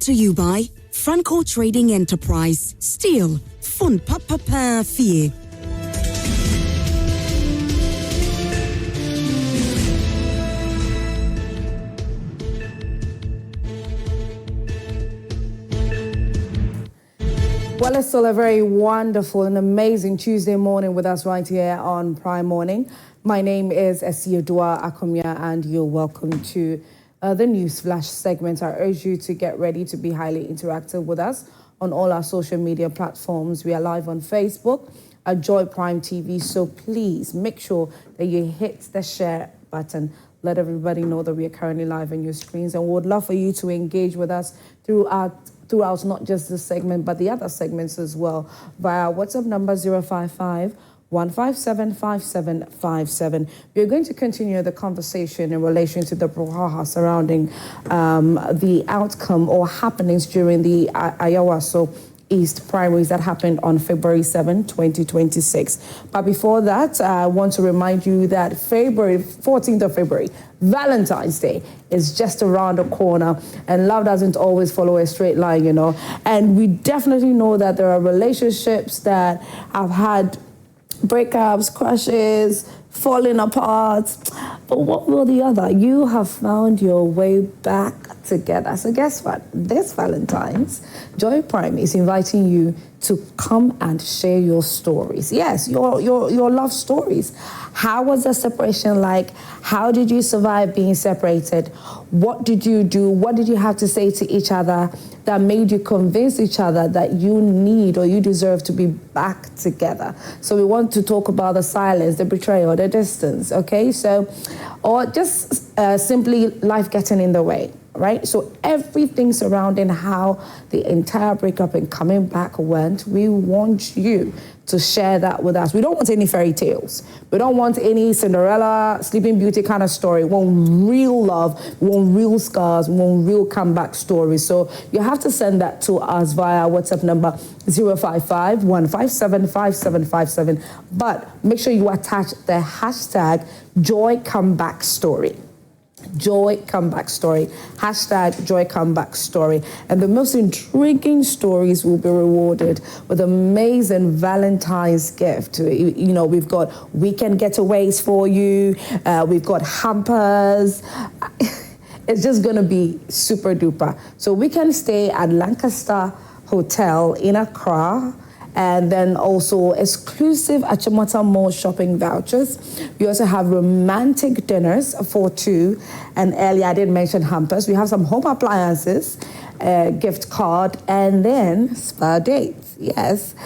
to you by Franco Trading Enterprise. Still, fun papa fee. Well, it's still a very wonderful and amazing Tuesday morning with us right here on Prime Morning. My name is Esiodua Akomia, and you're welcome to the News Flash segment. I urge you to get ready to be highly interactive with us on all our social media platforms. We are live on Facebook at Joy Prime TV, so please make sure that you hit the share button. Let everybody know that we are currently live on your screens, and we would love for you to engage with us throughout not just this segment, but the other segments as well, via WhatsApp number 055-157-5757. We are going to continue the conversation in relation to the brouhaha surrounding the outcome or happenings during the Ayawaso East primaries that happened on February 7, 2026. But before that, I want to remind you that 14th of February, Valentine's Day, is just around the corner, and love doesn't always follow a straight line, you know. And we definitely know that there are relationships that have had breakups, crushes, falling apart, but what will the other? You have found your way back together. So guess what? This Valentine's, Joy Prime is inviting you to come and share your stories. Yes, your love stories. How was the separation like? How did you survive being separated? What did you do? What did you have to say to each other that made you convince each other that you need or you deserve to be back together? So we want to talk about the silence, the betrayal, the distance, okay? So, or just simply life getting in the way, right? So everything surrounding how the entire breakup and coming back went, we want you to share that with us. We don't want any fairy tales. We don't want any Cinderella, Sleeping Beauty kind of story. We want real love, we want real scars, we want real comeback stories. So you have to send that to us via WhatsApp number 055-157-5757. But make sure you attach the hashtag Joy Comeback Story. Joy Comeback Story, hashtag Joy Comeback Story. And the most intriguing stories will be rewarded with amazing Valentine's gift. You know, we've got weekend getaways for you. We've got hampers. It's just going to be super duper. So we can stay at Lancaster Hotel in Accra, and then also exclusive Achimota Mall shopping vouchers. We also have romantic dinners for two. And earlier I did mention hampers. We have some home appliances, gift card, and then spa dates. Yes.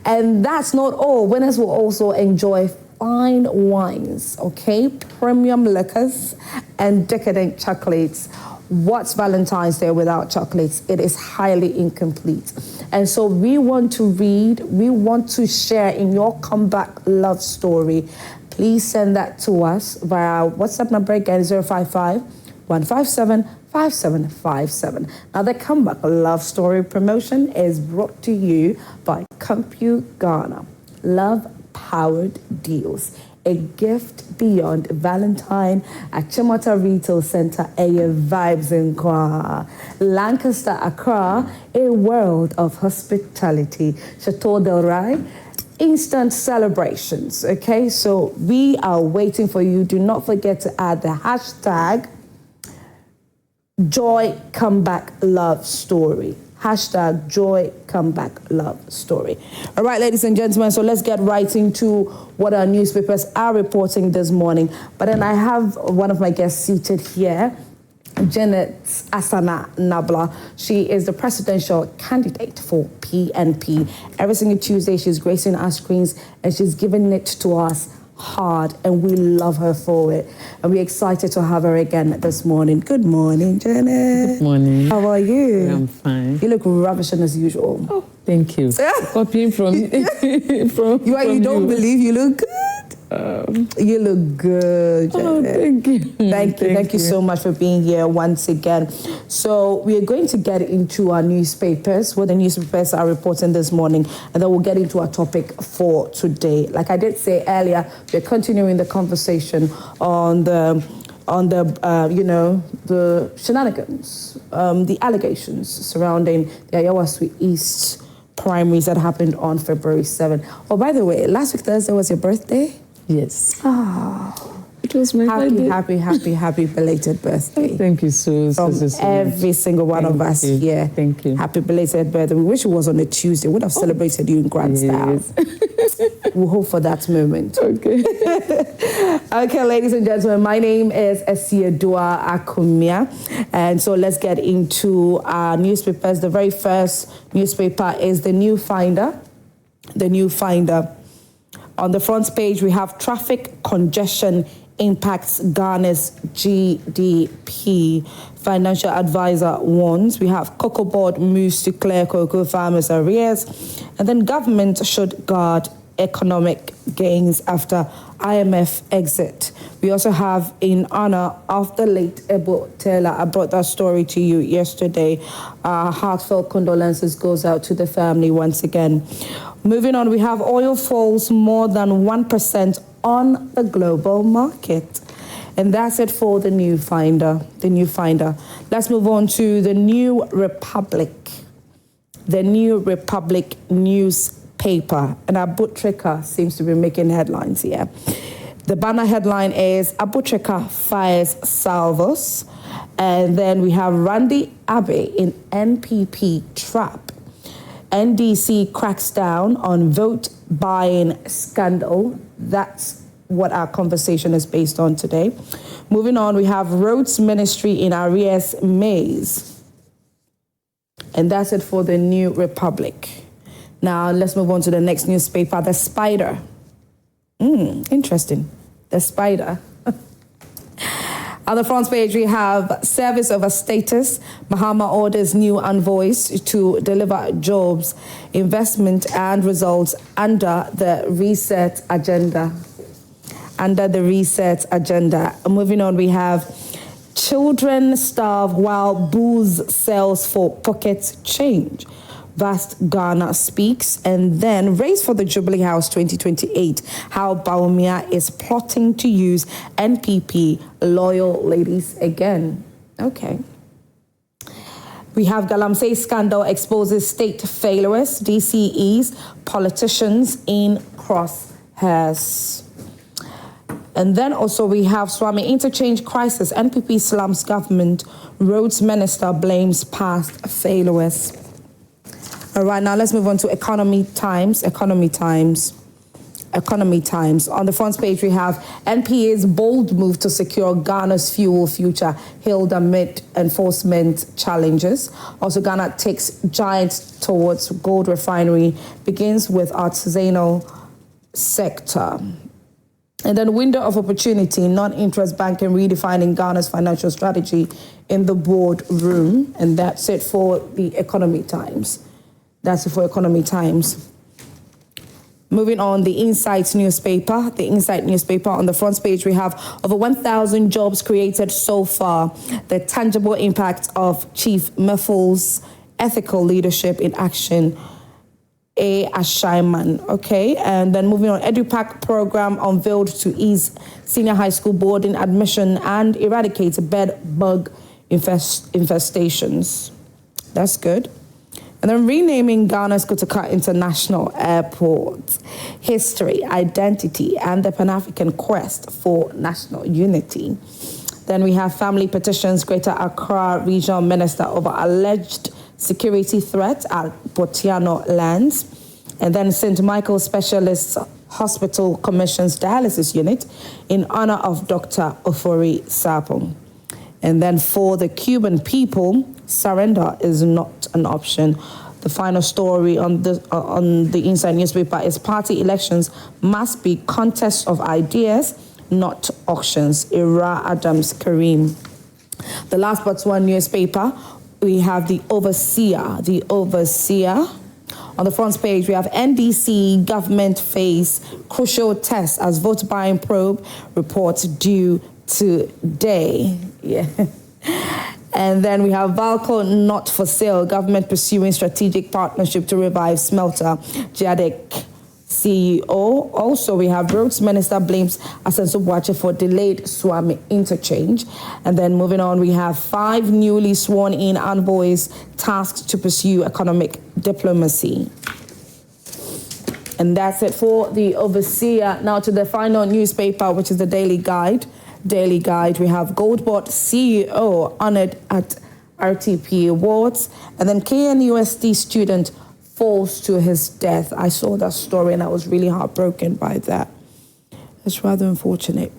And that's not all. Winners will also enjoy fine wines, okay? Premium liquors and decadent chocolates. What's Valentine's Day without chocolates? It is highly incomplete. And so we want to read, we want to share in your comeback love story. Please send that to us via WhatsApp number again, 055-157-5757. Now the comeback love story promotion is brought to you by Compute Ghana. Love powered deals. A gift beyond Valentine at Chimota Retail Center, a vibes in Kwa. Lancaster, Accra, a world of hospitality. Chateau Del Rai, instant celebrations. Okay, so we are waiting for you. Do not forget to add the hashtag Joy Comeback Love Story. Hashtag Joy Comeback Love Story. All right, ladies and gentlemen, so let's get right into what our newspapers are reporting this morning. But then I have one of my guests seated here, Janet Asana Nabla. She is the presidential candidate for PNP. Every single Tuesday, she's gracing our screens and she's giving it to us hard, and we love her for it. And we're excited to have her again this morning. Good morning, Janet. Good morning. How are you? I'm fine. You look ravishing as usual. Oh, thank you. Copying from you don't believe you look good. You look good, Janet. Oh, thank you. Thank you so much for being here once again. So we are going to get into our newspapers, what the newspapers are reporting this morning, and then we'll get into our topic for today. Like I did say earlier, we're continuing the conversation on the on the, the shenanigans, the allegations surrounding the Ayawaso East primaries that happened on February 7th. Oh, by the way, last week Thursday was your birthday? Yes. Oh, it was my birthday. Happy belated birthday. Thank you so every single one of us here. Thank you. Happy belated birthday. We wish it was on a Tuesday. We would have celebrated you in grand style. We'll hope for that moment. Okay. Okay, ladies and gentlemen, my name is Esiedua Akumia. And so let's get into our newspapers. The very first newspaper is The New Finder. The New Finder. On the front page, we have traffic congestion impacts Ghana's GDP. Financial advisor warns. We have Cocoa Board moves to clear cocoa farmers' arrears. And then government should guard economic gains after IMF exit. We also have in honor of the late Ebo Taylor. I brought that story to you yesterday. Heartfelt condolences goes out to the family once again. Moving on, we have oil falls more than 1% on the global market. And that's it for The New Finder. The New Finder. Let's move on to The New Republic. The New Republic newspaper. And Abutrika seems to be making headlines here. The banner headline is Abutrika fires salvos. And then we have Randy Abbey in NPP trap. NDC cracks down on vote buying scandal. That's what our conversation is based on today. Moving on, we have Roads Ministry in arrears maze. And that's it for The New Republic. Now, let's move on to the next newspaper, The Spider. Interesting. The Spider. On the front page, we have service over status. Mahama orders new envoys to deliver jobs, investment and results under the reset agenda. Under the reset agenda. Moving on, we have children starve while booze sells for pocket change. Vast Ghana speaks, and then Race for the Jubilee House 2028, how Bawumia is plotting to use NPP loyal ladies again. Okay. We have Galamsey scandal exposes state failures, DCEs, politicians in crosshairs. And then also we have Swami interchange crisis, NPP slums government, roads minister blames past failures. All right, now let's move on to Economy Times. On the front page, we have NPA's bold move to secure Ghana's fuel future hailed amid enforcement challenges. Also, Ghana takes giant towards gold refinery, begins with artisanal sector. And then window of opportunity, non-interest banking redefining Ghana's financial strategy in the boardroom. And that's it for the Economy Times. That's it for Economy Times. Moving on, the Insight newspaper. The Insight newspaper, on the front page, we have over 1,000 jobs created so far. The tangible impact of Chief Meful's ethical leadership in action. A. Ashaiman. Okay, and then moving on, EduPack program unveiled to ease senior high school boarding admission and eradicate bed bug infestations. That's good. And then renaming Ghana's Kotoka International Airport. History, identity, and the Pan-African quest for national unity. Then we have family petitions, Greater Accra Regional Minister over alleged security threat at Botiano lands. And then St. Michael Specialist Hospital commissions dialysis unit in honor of Dr. Ofori Sapong. And then for the Cuban people, surrender is not an option. The final story on the Inside newspaper is party elections must be contests of ideas, not auctions. Ira Adams Karim. The last but one newspaper, we have the Overseer. The Overseer. On the front page, we have NDC government face crucial test as vote buying probe report due today. Yeah. And then we have Valco not for sale, government pursuing strategic partnership to revive smelter. Jadek CEO. Also, we have Roads Minister blames Asenso Boache for delayed Swami interchange. And then moving on, we have 5 newly sworn-in envoys tasked to pursue economic diplomacy. And that's it for the overseer. Now to the final newspaper, which is the Daily Guide. Daily Guide, we have Goldbot CEO honored at RTP Awards. And then KNUST student falls to his death. I saw that story and I was really heartbroken by that. It's rather unfortunate.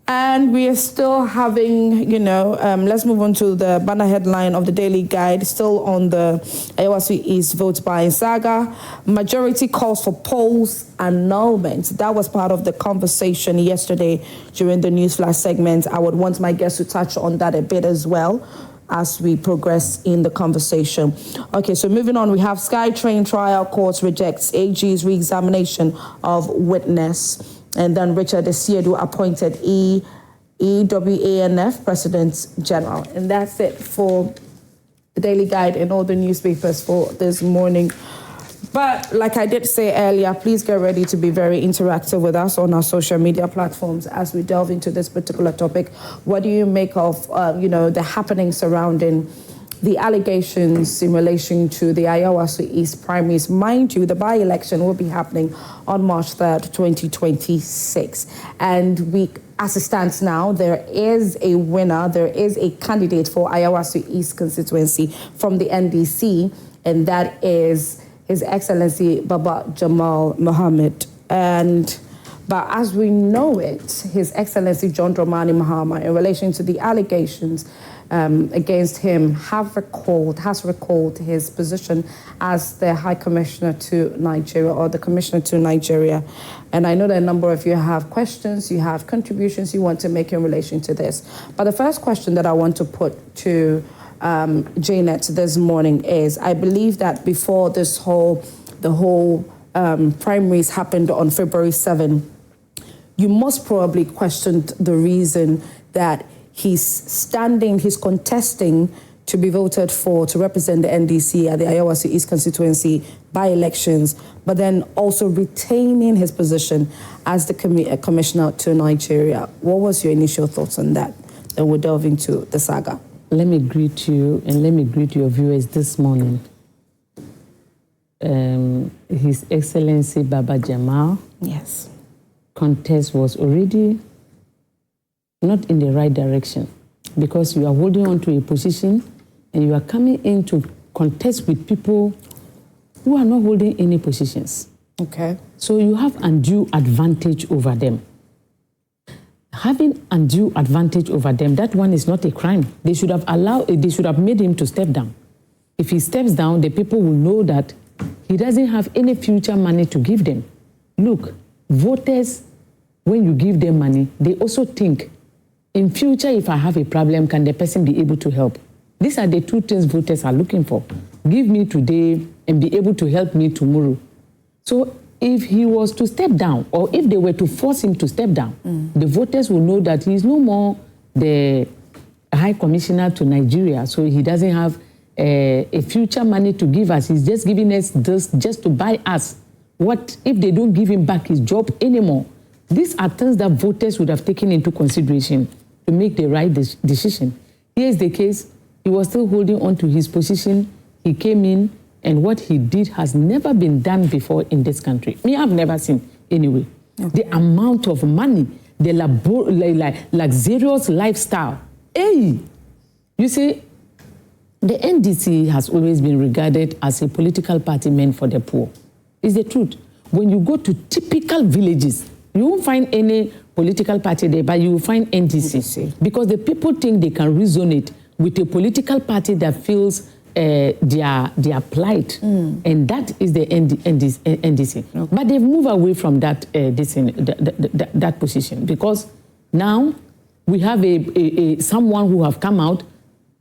And we are still having, let's move on to the banner headline of the Daily Guide, still on the Ayawaso East vote buying saga. Majority calls for polls annulment. That was part of the conversation yesterday during the Newsflash segment. I would want my guests to touch on that a bit as well as we progress in the conversation. Okay, so moving on, we have SkyTrain trial court rejects AG's re-examination of witness. And then Richard Esiedu appointed EWANF President General. And that's it for the Daily Guide and all the newspapers for this morning. But like I did say earlier, please get ready to be very interactive with us on our social media platforms as we delve into this particular topic. What do you make of, the happenings surrounding the allegations in relation to the Ayawaso East primaries? Mind you, the by-election will be happening on March 3rd, 2026. And as it stands now, there is a winner, there is a candidate for Ayawaso East constituency from the NDC, and that is His Excellency Baba Jamal Mohammed. But as we know it, His Excellency John Dramani Mahama, in relation to the allegations against him, has recalled his position as the High Commissioner to Nigeria, or the Commissioner to Nigeria. And I know that a number of you have questions, you have contributions you want to make in relation to this. But the first question that I want to put to Janet this morning is, I believe that before the whole primaries happened on February 7, you most probably questioned the reason that he's contesting to be voted for to represent the NDC at the Ayawaso East constituency by elections, but then also retaining his position as the Commissioner to Nigeria. What was your initial thoughts on that? And we'll delve into the saga. Let me greet you and let me greet your viewers this morning. His Excellency Baba Jamal. Yes. Contest was already not in the right direction, because you are holding on to a position and you are coming in to contest with people who are not holding any positions. Okay. So you have undue advantage over them. Having undue advantage over them, that one is not a crime. They should have made him to step down. If he steps down, the people will know that he doesn't have any future money to give them. Look, voters, when you give them money, they also think, in future, if I have a problem, can the person be able to help? These are the two things voters are looking for. Give me today and be able to help me tomorrow. So if he was to step down, or if they were to force him to step down, the voters will know that he is no more the High Commissioner to Nigeria, so he doesn't have a future money to give us. He's just giving us this just to buy us. What if they don't give him back his job anymore? These are things that voters would have taken into consideration to make the right decision. Here is the case. He was still holding on to his position. He came in, and what he did has never been done before in this country. Me, I've never seen anyway. Okay. The amount of money, the luxurious lifestyle. Hey, you see, the NDC has always been regarded as a political party meant for the poor. It's the truth. When you go to typical villages, you won't find any political party there, but you will find NDC. Because the people think they can resonate with a political party that feels their plight. And that is the NDC. Okay. But they've moved away from that, that position, because now we have someone who have come out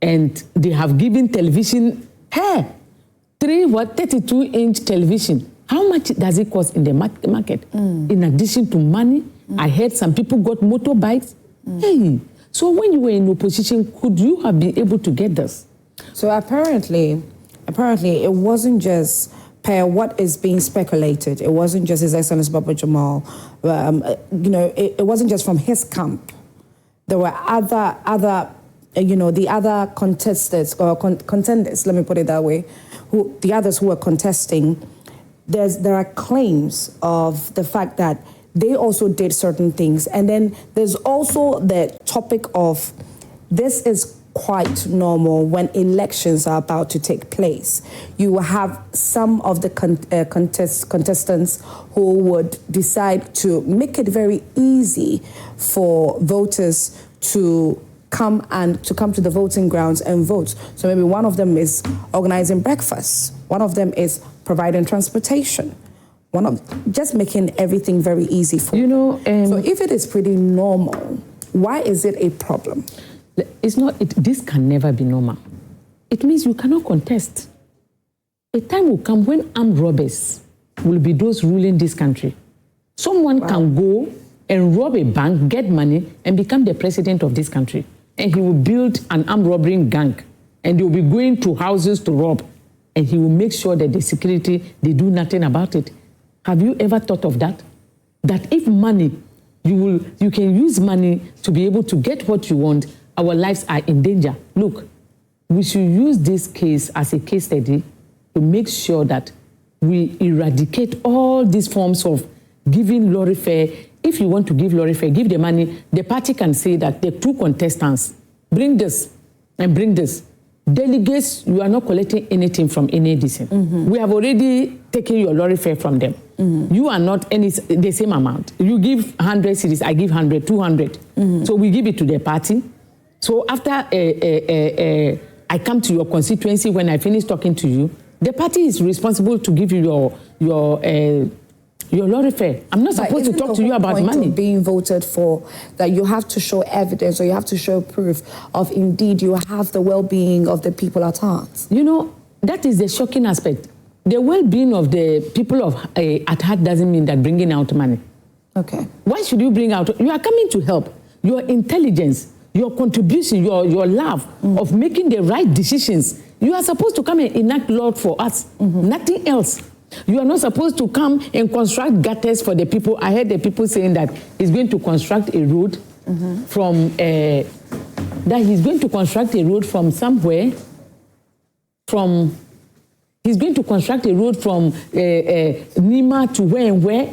and they have given television, 32-inch television. How much does it cost in the market? In addition to money, I heard some people got motorbikes. Hey, so when you were in opposition, could you have been able to get this? So apparently it wasn't just per what is being speculated, it wasn't just His Excellency Baba Jamal. It wasn't just from his camp. There were other the other contestants or contenders. Let me put it that way. The others who were contesting. There are claims of the fact that they also did certain things, and then there's also the topic of this is quite normal when elections are about to take place. You will have some of the contestants who would decide to make it very easy for voters to come to the voting grounds and vote. So maybe one of them is organizing breakfast. One of them is providing transportation. One of just making everything very easy for so if it is pretty normal, why is it a problem? It's not. This can never be normal. It means you cannot contest. A time will come when armed robbers will be those ruling this country. Someone can go and rob a bank, get money, and become the president of this country. And he will build an armed robbery gang. And they will be going to houses to rob. And he will make sure that the security, they do nothing about it. Have you ever thought of that? That if money, you can use money to be able to get what you want, our lives are in danger. Look, we should use this case as a case study to make sure that we eradicate all these forms of giving lorry fare. If you want to give lorry fare, give the money. The party can say that the two contestants, bring this and bring this. Delegates, you are not collecting anything from any decent. We have already taken your lorry fare from them. You are not the same amount. You give 100 cedis, I give 100, 200. So we give it to the party. So after I come to your constituency, when I finish talking to you, the party is responsible to give you your lorry fare. I'm not supposed to talk to you about money. Being voted for, that you have to show evidence or you have to show proof of indeed you have the well-being of the people at heart. That is the shocking aspect. The well-being of the people at heart doesn't mean that bringing out money. Okay. Why should you bring out? You are coming to help. Your intelligence, your contribution, your love of making the right decisions. You are supposed to come and enact law for us, nothing else. You are not supposed to come and construct gutters for the people. I heard the people saying that he's going to construct a road from somewhere. He's going to construct a road from Nima to where and where,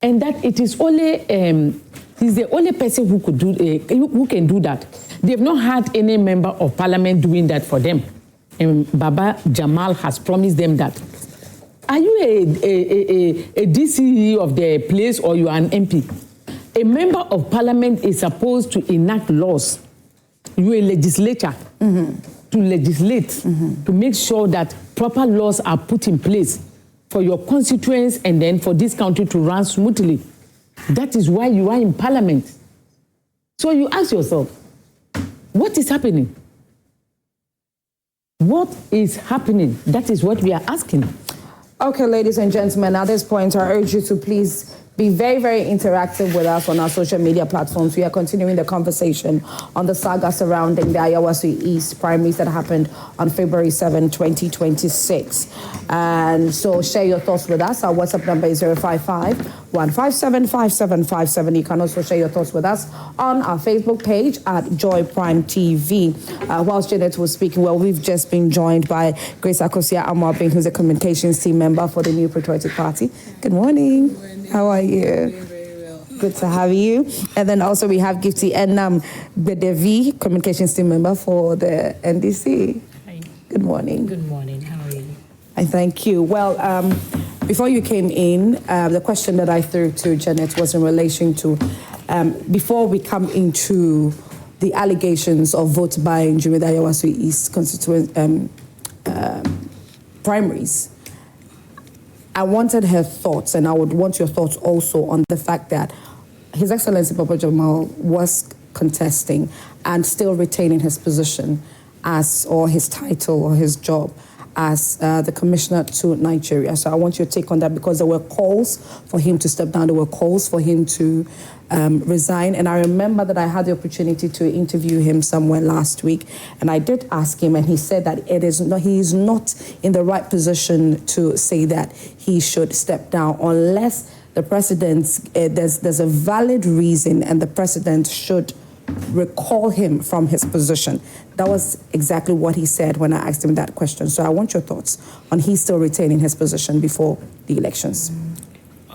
and that it is only he's the only person who could who can do that. They've not had any member of parliament doing that for them, and Baba Jamal has promised them that. Are you a DCE of the place or you are an MP? A member of parliament is supposed to enact laws. You are a legislature to legislate, to make sure that proper laws are put in place for your constituents and then for this country to run smoothly. That is why you are in parliament. So you ask yourself, what is happening? What is happening? That is what we are asking. Okay, ladies and gentlemen, at this point, I urge you to please be very, very interactive with us on our social media platforms. We are continuing the conversation on the saga surrounding the Ayawaso East primaries that happened on February 7, 2026. And so share your thoughts with us. Our WhatsApp number is 055-157-5757. You can also share your thoughts with us on our Facebook page at Joy Prime TV. Whilst Janet was speaking, we've just been joined by Grace Akosua Amoabeng, who's a communications team member for the New Patriotic Party. Good morning. Good morning. How are you? Doing very well. Good to have you. And then also we have Gifty Enam Gbedvi, communications team member for the NDC. Hi. Good morning. Good morning. How are you? I thank you. Well, before you came in, the question that I threw to Janet was in relation to, before we come into the allegations of vote buying during the Ayawaso East constituent primaries, I wanted her thoughts, and I would want your thoughts also on the fact that His Excellency Baba Jamal was contesting and still retaining his position or his title or his job as the commissioner to Nigeria. So I want your take on that, because there were calls for him to step down. There were calls for him to resign. And I remember that I had the opportunity to interview him somewhere last week. And I did ask him, and he said that he is not in the right position to say that he should step down unless the president, there's a valid reason and the president should recall him from his position. That was exactly what he said when I asked him that question. So I want your thoughts on he still retaining his position before the elections.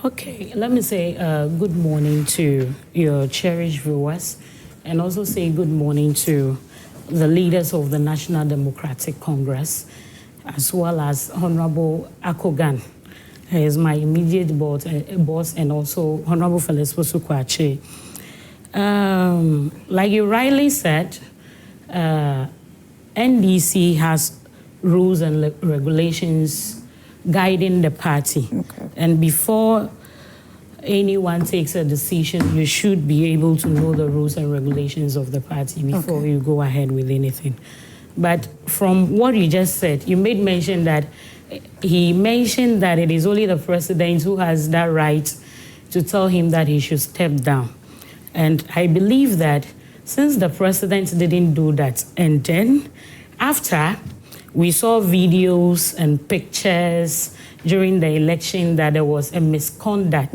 Okay, let me say good morning to your cherished viewers, and also say good morning to the leaders of the National Democratic Congress, as well as Honorable Akogan. He is my immediate boss, and also Honorable Felix Posukwache. Like you rightly said, NDC has rules and regulations guiding the party. Okay. And before anyone takes a decision, you should be able to know the rules and regulations of the party before you go ahead with anything. But from what you just said, you made mention that he mentioned that it is only the president who has that right to tell him that he should step down. And I believe that since the president didn't do that, and then after we saw videos and pictures during the election that there was a misconduct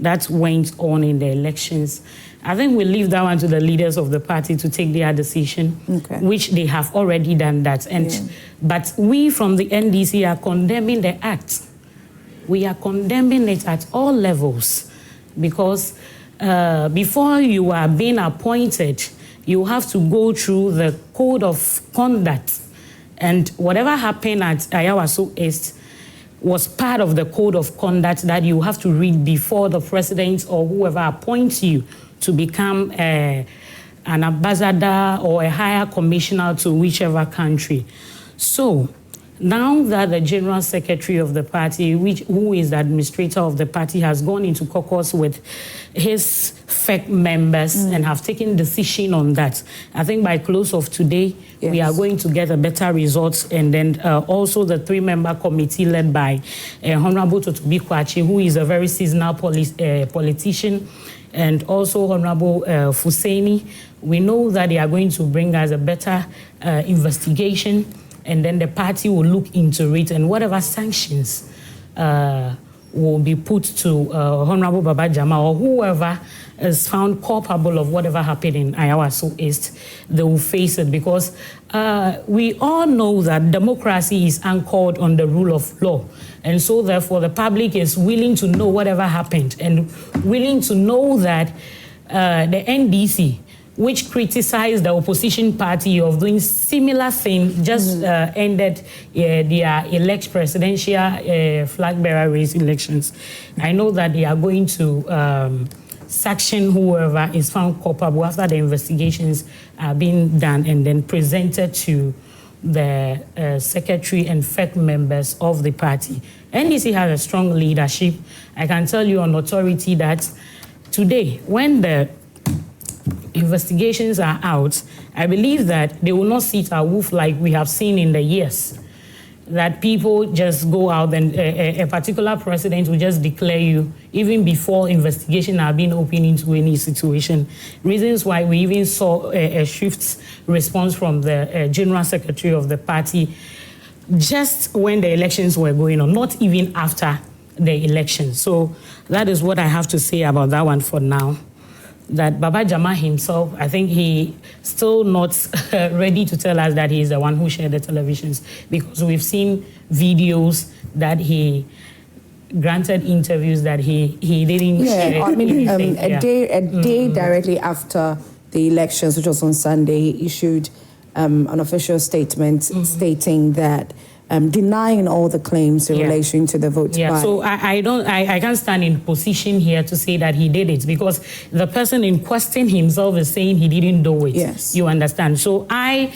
that went on in the elections, I think we leave that one to the leaders of the party to take their decision, which they have already done that. And but we from the NDC are condemning the act. We are condemning it at all levels, because before you are being appointed, you have to go through the code of conduct. And whatever happened at Ayawaso East was part of the code of conduct that you have to read before the president or whoever appoints you to become an ambassador or a higher commissioner to whichever country. So now that the general secretary of the party, who is the administrator of the party, has gone into caucus with his FEC members and have taken decision on that, I think by close of today, we are going to get a better results. And then also the 3-member committee led by Honorable Totobi Kwachi, who is a very seasonal politician, and also Honorable Fuseni. We know that they are going to bring us a better investigation, and then the party will look into it, and whatever sanctions will be put to Honorable Baba Jama or whoever is found culpable of whatever happened in Ayawaso East, they will face it, because we all know that democracy is anchored on the rule of law. And so therefore the public is willing to know whatever happened, and willing to know that the NDC, which criticized the opposition party of doing similar thing, just ended their presidential flag-bearer race elections. I know that they are going to sanction whoever is found culpable after the investigations are being done and then presented to the secretary and FEC members of the party. NDC has a strong leadership. I can tell you on authority that today, when the investigations are out, I believe that they will not sit aloof like we have seen in the years, that people just go out and a particular president will just declare you even before investigation are being opened into any situation. Reasons why we even saw a swift response from the general secretary of the party just when the elections were going on, not even after the election. So that is what I have to say about that one for now. That Baba Jama himself, I think he still not ready to tell us that he is the one who shared the televisions, because we've seen videos that he granted interviews that he didn't share. I mean, a day directly after the elections, which was on Sunday, he issued an official statement stating that denying all the claims in relation to the vote. So I can't stand in position here to say that he did it, because the person in question himself is saying he didn't do it. Yes. You understand? So I,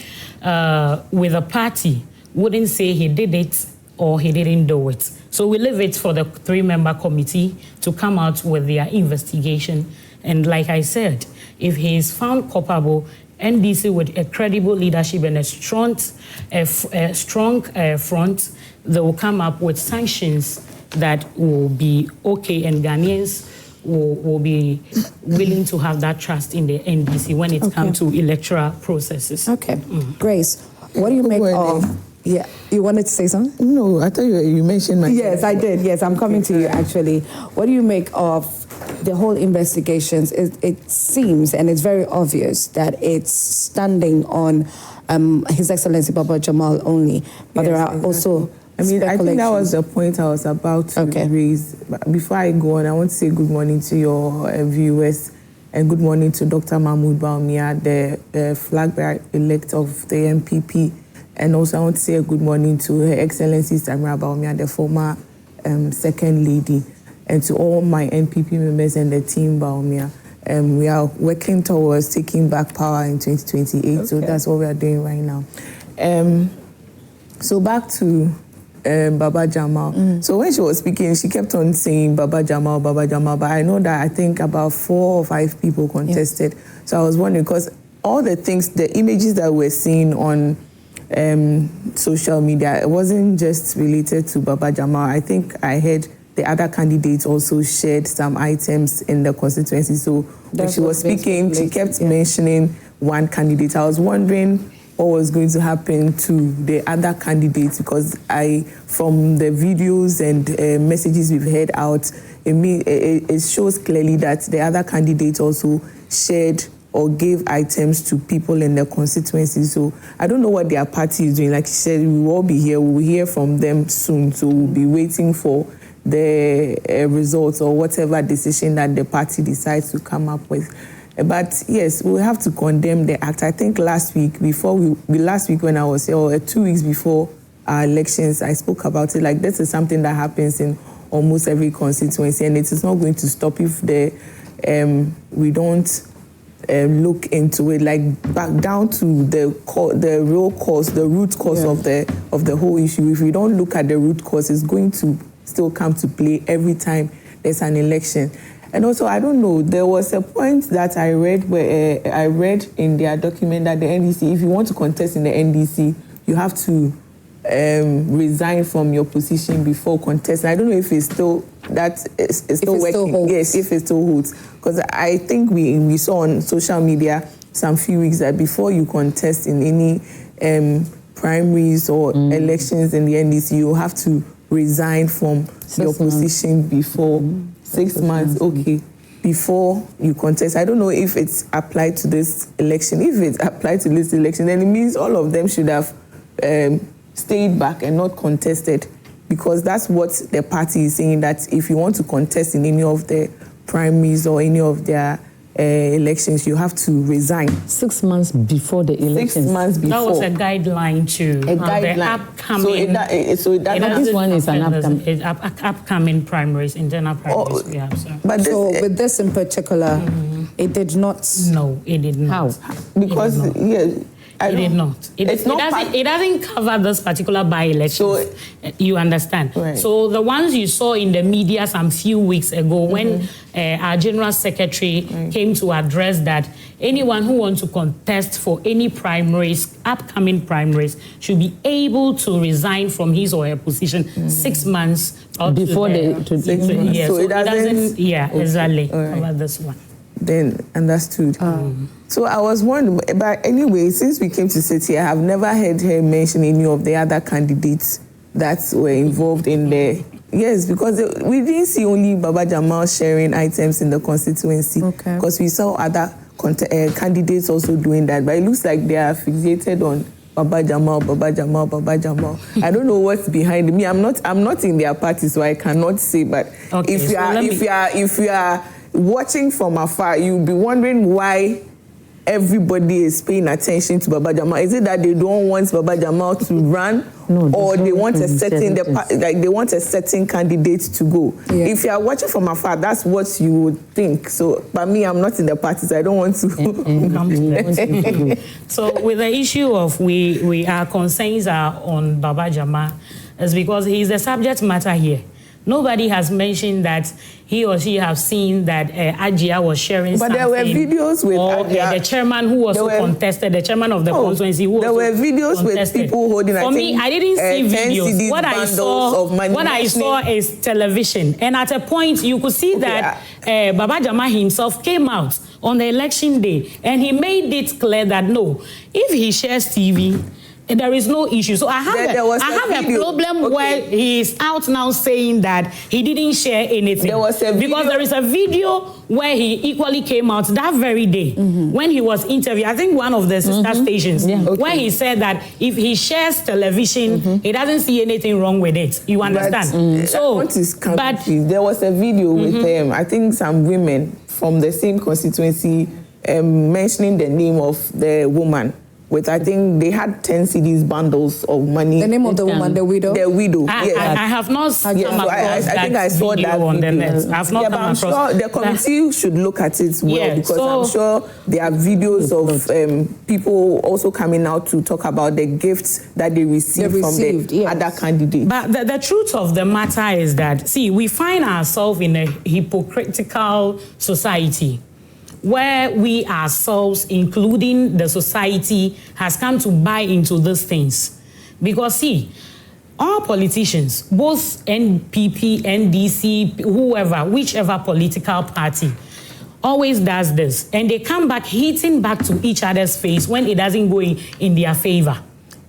with a party, wouldn't say he did it or he didn't do it. So we leave it for the 3-member committee to come out with their investigation. And like I said, if he is found culpable, NDC with a credible leadership and a strong front, they will come up with sanctions that will be okay, and Ghanaians will be willing to have that trust in the NDC when it comes to electoral processes. Okay. Grace, what do you make of... Yeah, you wanted to say something? No, I thought you mentioned my... Yes, I did. Yes, I'm coming to you, actually. What do you make of the whole investigations? It seems, and it's very obvious, that it's standing on His Excellency Baba Jamal only, but there are also... I mean, I think that was the point I was about to raise. Before I go on, I want to say good morning to your viewers, and good morning to Dr. Mahmoud Bawumia, the flag-bearer-elect of the MPP. And also I want to say a good morning to Her Excellency Samira Bawumia, the former second lady, and to all my NPP members and the team Bawumia. We are working towards taking back power in 2028, so that's what we are doing right now. So back to Baba Jamal. So when she was speaking, she kept on saying Baba Jamal, but I know that I think about 4 or 5 people contested. So I was wondering, because all the things, the images that we're seeing on social media, it wasn't just related to Baba Jamal. I think I heard the other candidates also shared some items in the constituency. So when she was speaking, she kept mentioning one candidate. I was wondering what was going to happen to the other candidates, because from the videos and messages we've heard out, it shows clearly that the other candidates also shared or gave items to people in their constituency. So I don't know what their party is doing. Like she said, we will all be here. We will hear from them soon. So we'll be waiting for the results or whatever decision that the party decides to come up with. But yes, we have to condemn the act. I think last week when I was here, or 2 weeks before our elections, I spoke about it. Like, this is something that happens in almost every constituency, and it is not going to stop if we don't look into it, like back down to the real cause, the root cause of the whole issue. If we don't look at the root cause, it's going to still come to play every time there's an election. And also, I don't know, there was a point that I read where I read in their document that the NDC, if you want to contest in the NDC, you have to resign from your position before contesting. I don't know if it's still working. Yes, if it still holds. Because I think we saw on social media some few weeks that before you contest in any primaries or elections in the NDC, you have to resign from your position before 6 months. Okay, before you contest. I don't know if it's applied to this election. If it's applied to this election, then it means all of them should have stayed back and not contested, because that's what the party is saying, that if you want to contest in any of the primaries or any of their elections, you have to resign. 6 months before the elections. 6 months before. That was a guideline too. A guideline. The upcoming. This one is an upcoming primaries, internal primaries we have. So with this in particular, it did not. No, it did not. How? Because It did not. It doesn't cover this particular by-election. So, you understand? Right. So the ones you saw in the media some few weeks ago when our General Secretary came to address that anyone who wants to contest for any primaries, upcoming primaries, should be able to resign from his or her position 6 months before yes. So it doesn't exactly cover this one. Then understood. So I was wondering, but anyway, since we came to sit here, I have never heard her mention any of the other candidates that were involved in the... Yes, because we didn't see only Baba Jamal sharing items in the constituency. Okay. Because we saw other candidates also doing that, but it looks like they are fixated on Baba Jamal. I don't know what's behind me. I'm not in their party, so I cannot say. But if you are watching from afar, you'll be wondering why everybody is paying attention to Baba Jamal. Is it that they don't want Baba Jamal to run, or they want a certain candidate to go? Yeah. If you are watching from afar, that's what you would think. So, but me, I'm not in the party, so I don't want to. So, with the issue of our concerns are on Baba Jamal, is because he is the subject matter here. Nobody has mentioned that he or she have seen that Ajia was sharing but something. There were videos with Ajia. The chairman who also contested, the chairman of the constituency who there were videos contested. With people holding. For me, I didn't see videos. What I saw is television, and at a point you could see that Baba Jama himself came out on the election day, and he made it clear that no, if he shares TV, there is no issue. So I have a problem where he is out now saying that he didn't share anything. Because there is a video where he equally came out that very day when he was interviewed, I think one of the sister stations, where he said that if he shares television, he doesn't see anything wrong with it. You understand? But there was a video with I think some women from the same constituency mentioning the name of the woman. With, I think they had 10 CDs bundles of money. The name of the woman, the widow? The widow, yes. I have not come across I think I saw that on the net. I have not come I'm across. Sure the committee should look at it because I'm sure there are videos of people also coming out to talk about the gifts that they received from the other candidates. But the truth of the matter is that, see, we find ourselves in a hypocritical society, where we ourselves, including the society, has come to buy into these things. Because see, all politicians, both NPP, NDC, whoever, whichever political party, always does this. And they come back hitting back to each other's face when it doesn't go in their favor.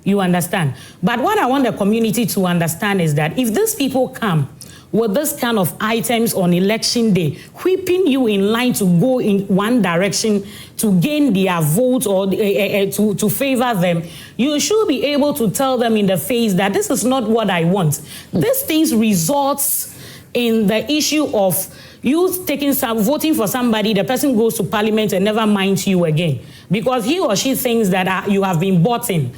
You understand? But what I want the community to understand is that if these people come with this kind of items on election day, whipping you in line to go in one direction to gain their vote or to favor them, you should be able to tell them in the face that this is not what I want. These things results in the issue of you voting for somebody, the person goes to parliament and never minds you again. Because he or she thinks that you have been bought in.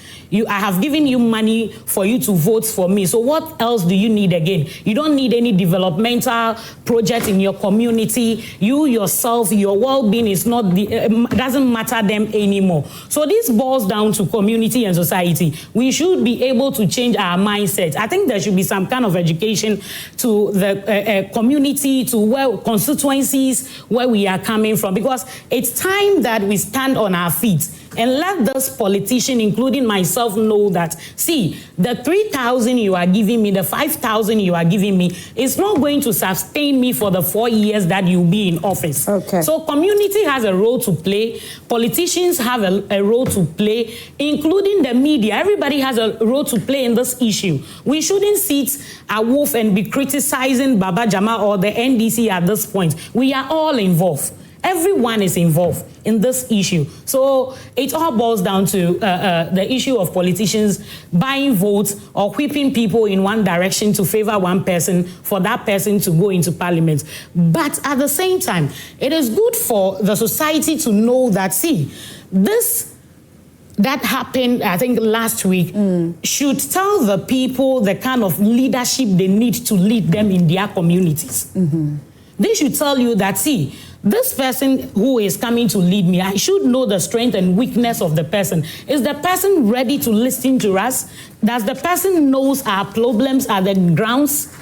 I have given you money for you to vote for me. So what else do you need again? You don't need any developmental project in your community. You yourself, your well-being is not doesn't matter them anymore. So this boils down to community and society. We should be able to change our mindset. I think there should be some kind of education to the community, to where constituencies where we are coming from, because it's time that we stand on our feet and let this politician, including myself, know that, see, the 3,000 you are giving me, the 5,000 you are giving me, is not going to sustain me for the 4 years that you'll be in office. Okay. So community has a role to play. Politicians have a role to play, including the media. Everybody has a role to play in this issue. We shouldn't sit aloof and be criticizing Baba Jama or the NDC at this point. We are all involved. Everyone is involved in this issue. So it all boils down to the issue of politicians buying votes or whipping people in one direction to favor one person for that person to go into parliament. But at the same time, it is good for the society to know that, see, this that happened, I think, last week, should tell the people the kind of leadership they need to lead them in their communities. They should tell you that, see, this person who is coming to lead me, I should know the strength and weakness of the person. Is the person ready to listen to us? Does the person knows our problems are the grounds?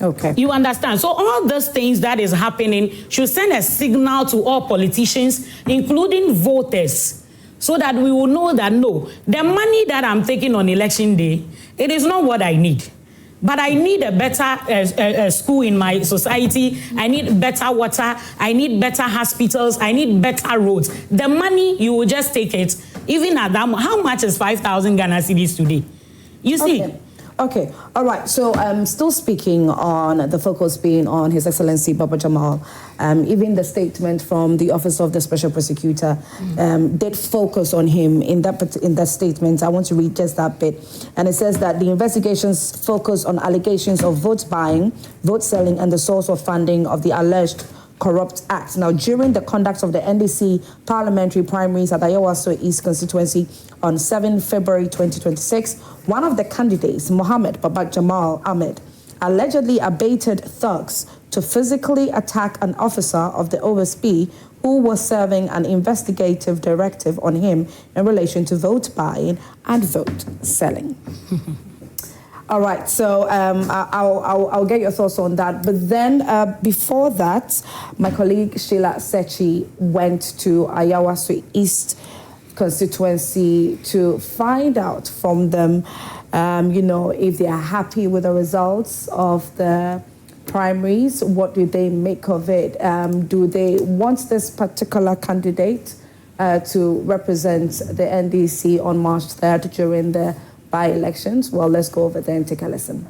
Okay. You understand? So all those things that is happening should send a signal to all politicians, including voters, so that we will know that, no, the money that I'm taking on election day, it is not what I need. But I need a better school in my society. I need better water. I need better hospitals. I need better roads. The money, you will just take it. Even at that, how much is 5,000 Ghana cedis today? You see? Okay. All right. So still speaking on the focus being on His Excellency Baba Jamal, even the statement from the Office of the Special Prosecutor did focus on him in that statement. I want to read just that bit. And it says that the investigations focus on allegations of vote buying, vote selling, and the source of funding of the alleged corrupt acts. Now, during the conduct of the NDC parliamentary primaries at Ayawaso East constituency on 7 February 2026, one of the candidates, Mohammed Baba Jamal Ahmed, allegedly abated thugs to physically attack an officer of the OSP who was serving an investigative directive on him in relation to vote buying and vote selling. All right, so I'll get your thoughts on that. But then before that, my colleague Sheila Sechi went to Ayawaso East constituency to find out from them, if they are happy with the results of the primaries. What do they make of it? Do they want this particular candidate to represent the NDC on March 3rd during the by-elections? Well, let's go over there and take a listen.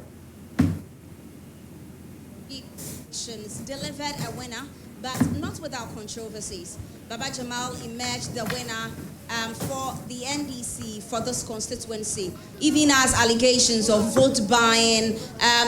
Delivered a winner, but not without controversies. Baba Jamal emerged the winner for the NDC for this constituency, even as allegations of vote buying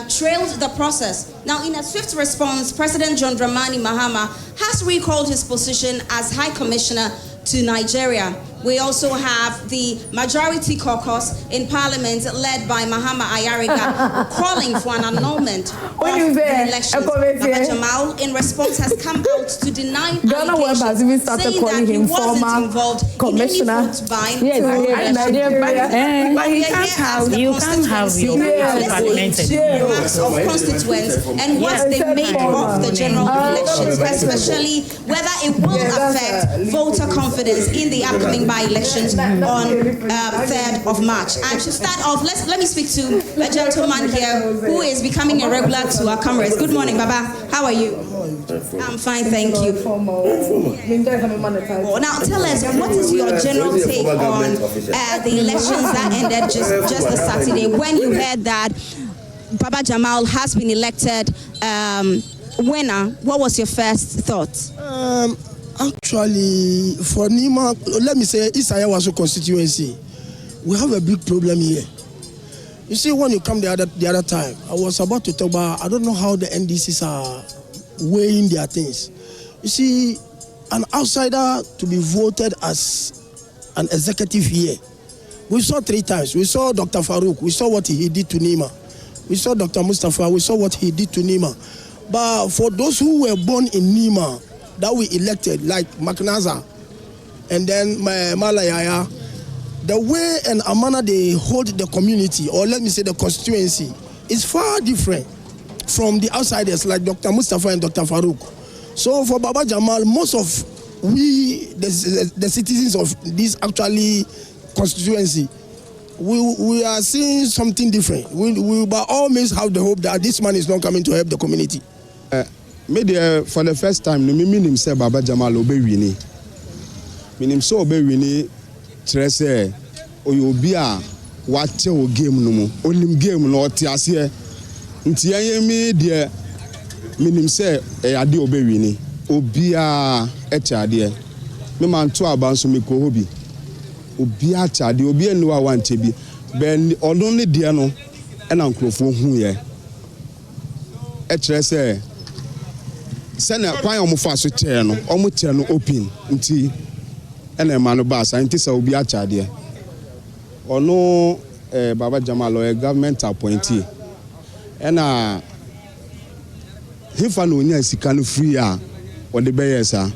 trailed the process. Now, in a swift response, President John Dramani Mahama has recalled his position as High Commissioner to Nigeria. We also have the majority caucus in Parliament led by Mahama Ayariga calling for an annulment of the elections. Baba Jamal, in response, has come out to deny allegations, saying that he wasn't involved in any vote buying. You can't have your marks of constituents and what they make of the general elections, especially whether it will affect voter confidence in the upcoming by-elections on 3rd of March. And to start off, let me speak to a gentleman here who is becoming a regular to our cameras. Good morning, Baba. How are you? I'm fine, thank you. Well, now tell us, what is your general take on the elections that ended just this Saturday when you heard that Baba Jamal has been elected winner? What was your first thought? Actually, for Nima, let me say, East Ayawaso constituency, we have a big problem here. You see, when you come the other time, I was about to talk about, I don't know how the NDCs are weighing their things. You see, an outsider to be voted as an executive here, we saw 3 times. We saw Dr. Farouk, we saw what he did to Nima. We saw Dr. Mustafa, we saw what he did to Nima. But for those who were born in Nima, that we elected, like Maknaza and then Malayaya, the way and Amana they hold the community, or let me say the constituency, is far different from the outsiders like Dr. Mustafa and Dr. Farouk. So for Baba Jamal, most of we, the citizens of this actually constituency, we are seeing something different. We by all means have the hope that this man is not coming to help the community. Maybe for the first time, me mean say Baba Jamal obewini. Meaning so obewini, trese oyobia wache o game no mo. Onim game no tiase. Nti yemi de meaning say ade obewini. Obia echade. Me man to abanso me ko hobi. Obia chade, obia no wa wante bi. Ben only de no e na nkrofo hu ye. Trese Sena kwan omufa so chair no omu chair no open nti ena ma no ba sa nti sa obi achade ono Baba Jamal a government appointee ena hifa no nya sika no free a o de beyesa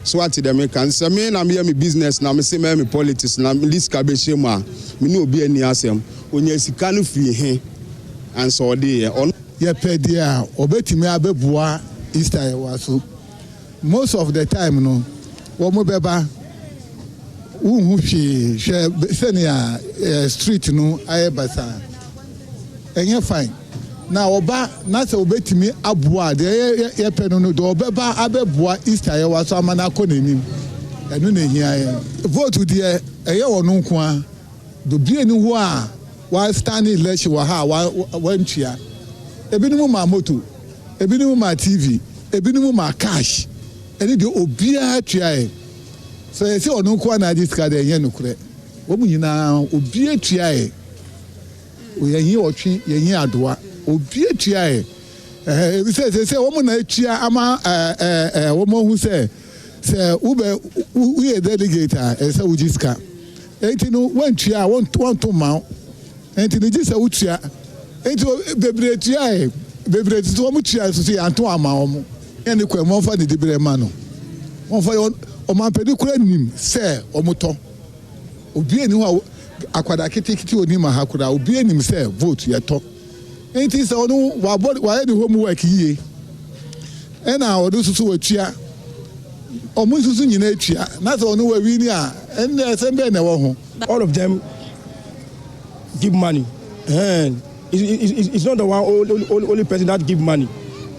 so ati dem kan say me na me business na me say me politics na list ka be shemu a me no obi ani asem onya sika no free he and so dey on ye pedia obetimi abeboa East Ayawaso. Most of the time, no, womo beba, she senior street no ayebasa. Enye fine. Now oba nasa obetimi abua de ye peno no do obeba abeboa East Ayawaso amana konenim. Enu na hia vote de eye wono nko a do bie ni ho a wa stand election wa ha wa ntua. Ebinumu ma moto. Ebinumu ma TV, ebinumu ma cash. Eni de obia tua so you say onu kwa na this card enye nukure. Wo mu nyina obia tua oyenyi otwe yenyi adoa. Obia tua ebi say wo mu na tua ama wo mo hu say ube we delegate say ujiska. Enti no wan tua won to ma. Enti ni gisa utua. Enti bebre tua bebre to mo tua so say anto ama omo ene kwa mo fa ni debre ma no mo fa o ma pedi kura nim se omo to obi eni ho akwada kiti oni mahakura obi enim say vote yeto enti say onu wa any homework yie ena odu susu watua omu susu nyina atua na say onu wa wi ni a enne sembe na wo ho. All of them give money, and it's not the only person that give money.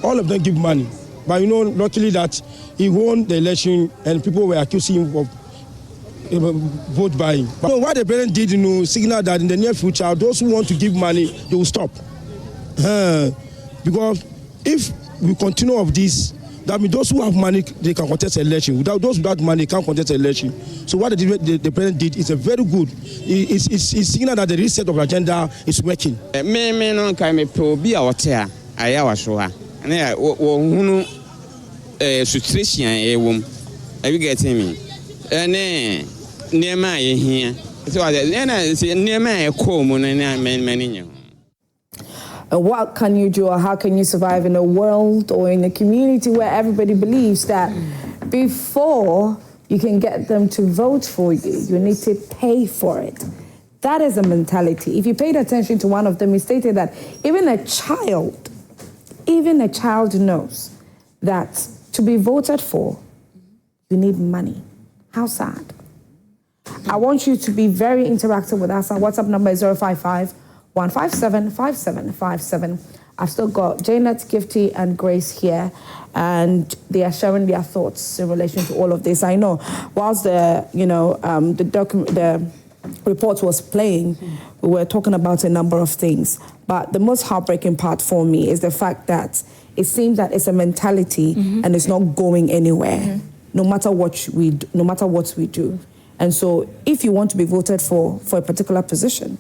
All of them give money, but luckily that he won the election and people were accusing him of vote buying. But what the president did, signal that in the near future, those who want to give money, they will stop. Because if we continue of this, that means those who have money, they can contest election. Without those without money, can't contest election. So what the president did is a very good. It's signal that the reset of the agenda is working. Me no kai me pro bi a wote a ayawa so ha. Na wo hunu situation e wom. Are you getting me? Ne niema ye hia. So na se niema e ko mu na many. What can you do, or how can you survive in a world or in a community where everybody believes that before you can get them to vote for you, you need to pay for it? That is a mentality. If you paid attention to one of them, he stated that even a child knows that to be voted for, you need money. How sad. I want you to be very interactive with us. Our WhatsApp number is 055-157-5757. I've still got Janet, Gifty, and Grace here, and they are sharing their thoughts in relation to all of this. I know, whilst the report was playing, we were talking about a number of things, but the most heartbreaking part for me is the fact that it seems that it's a mentality and it's not going anywhere, no matter what we do. And so, if you want to be voted for a particular position,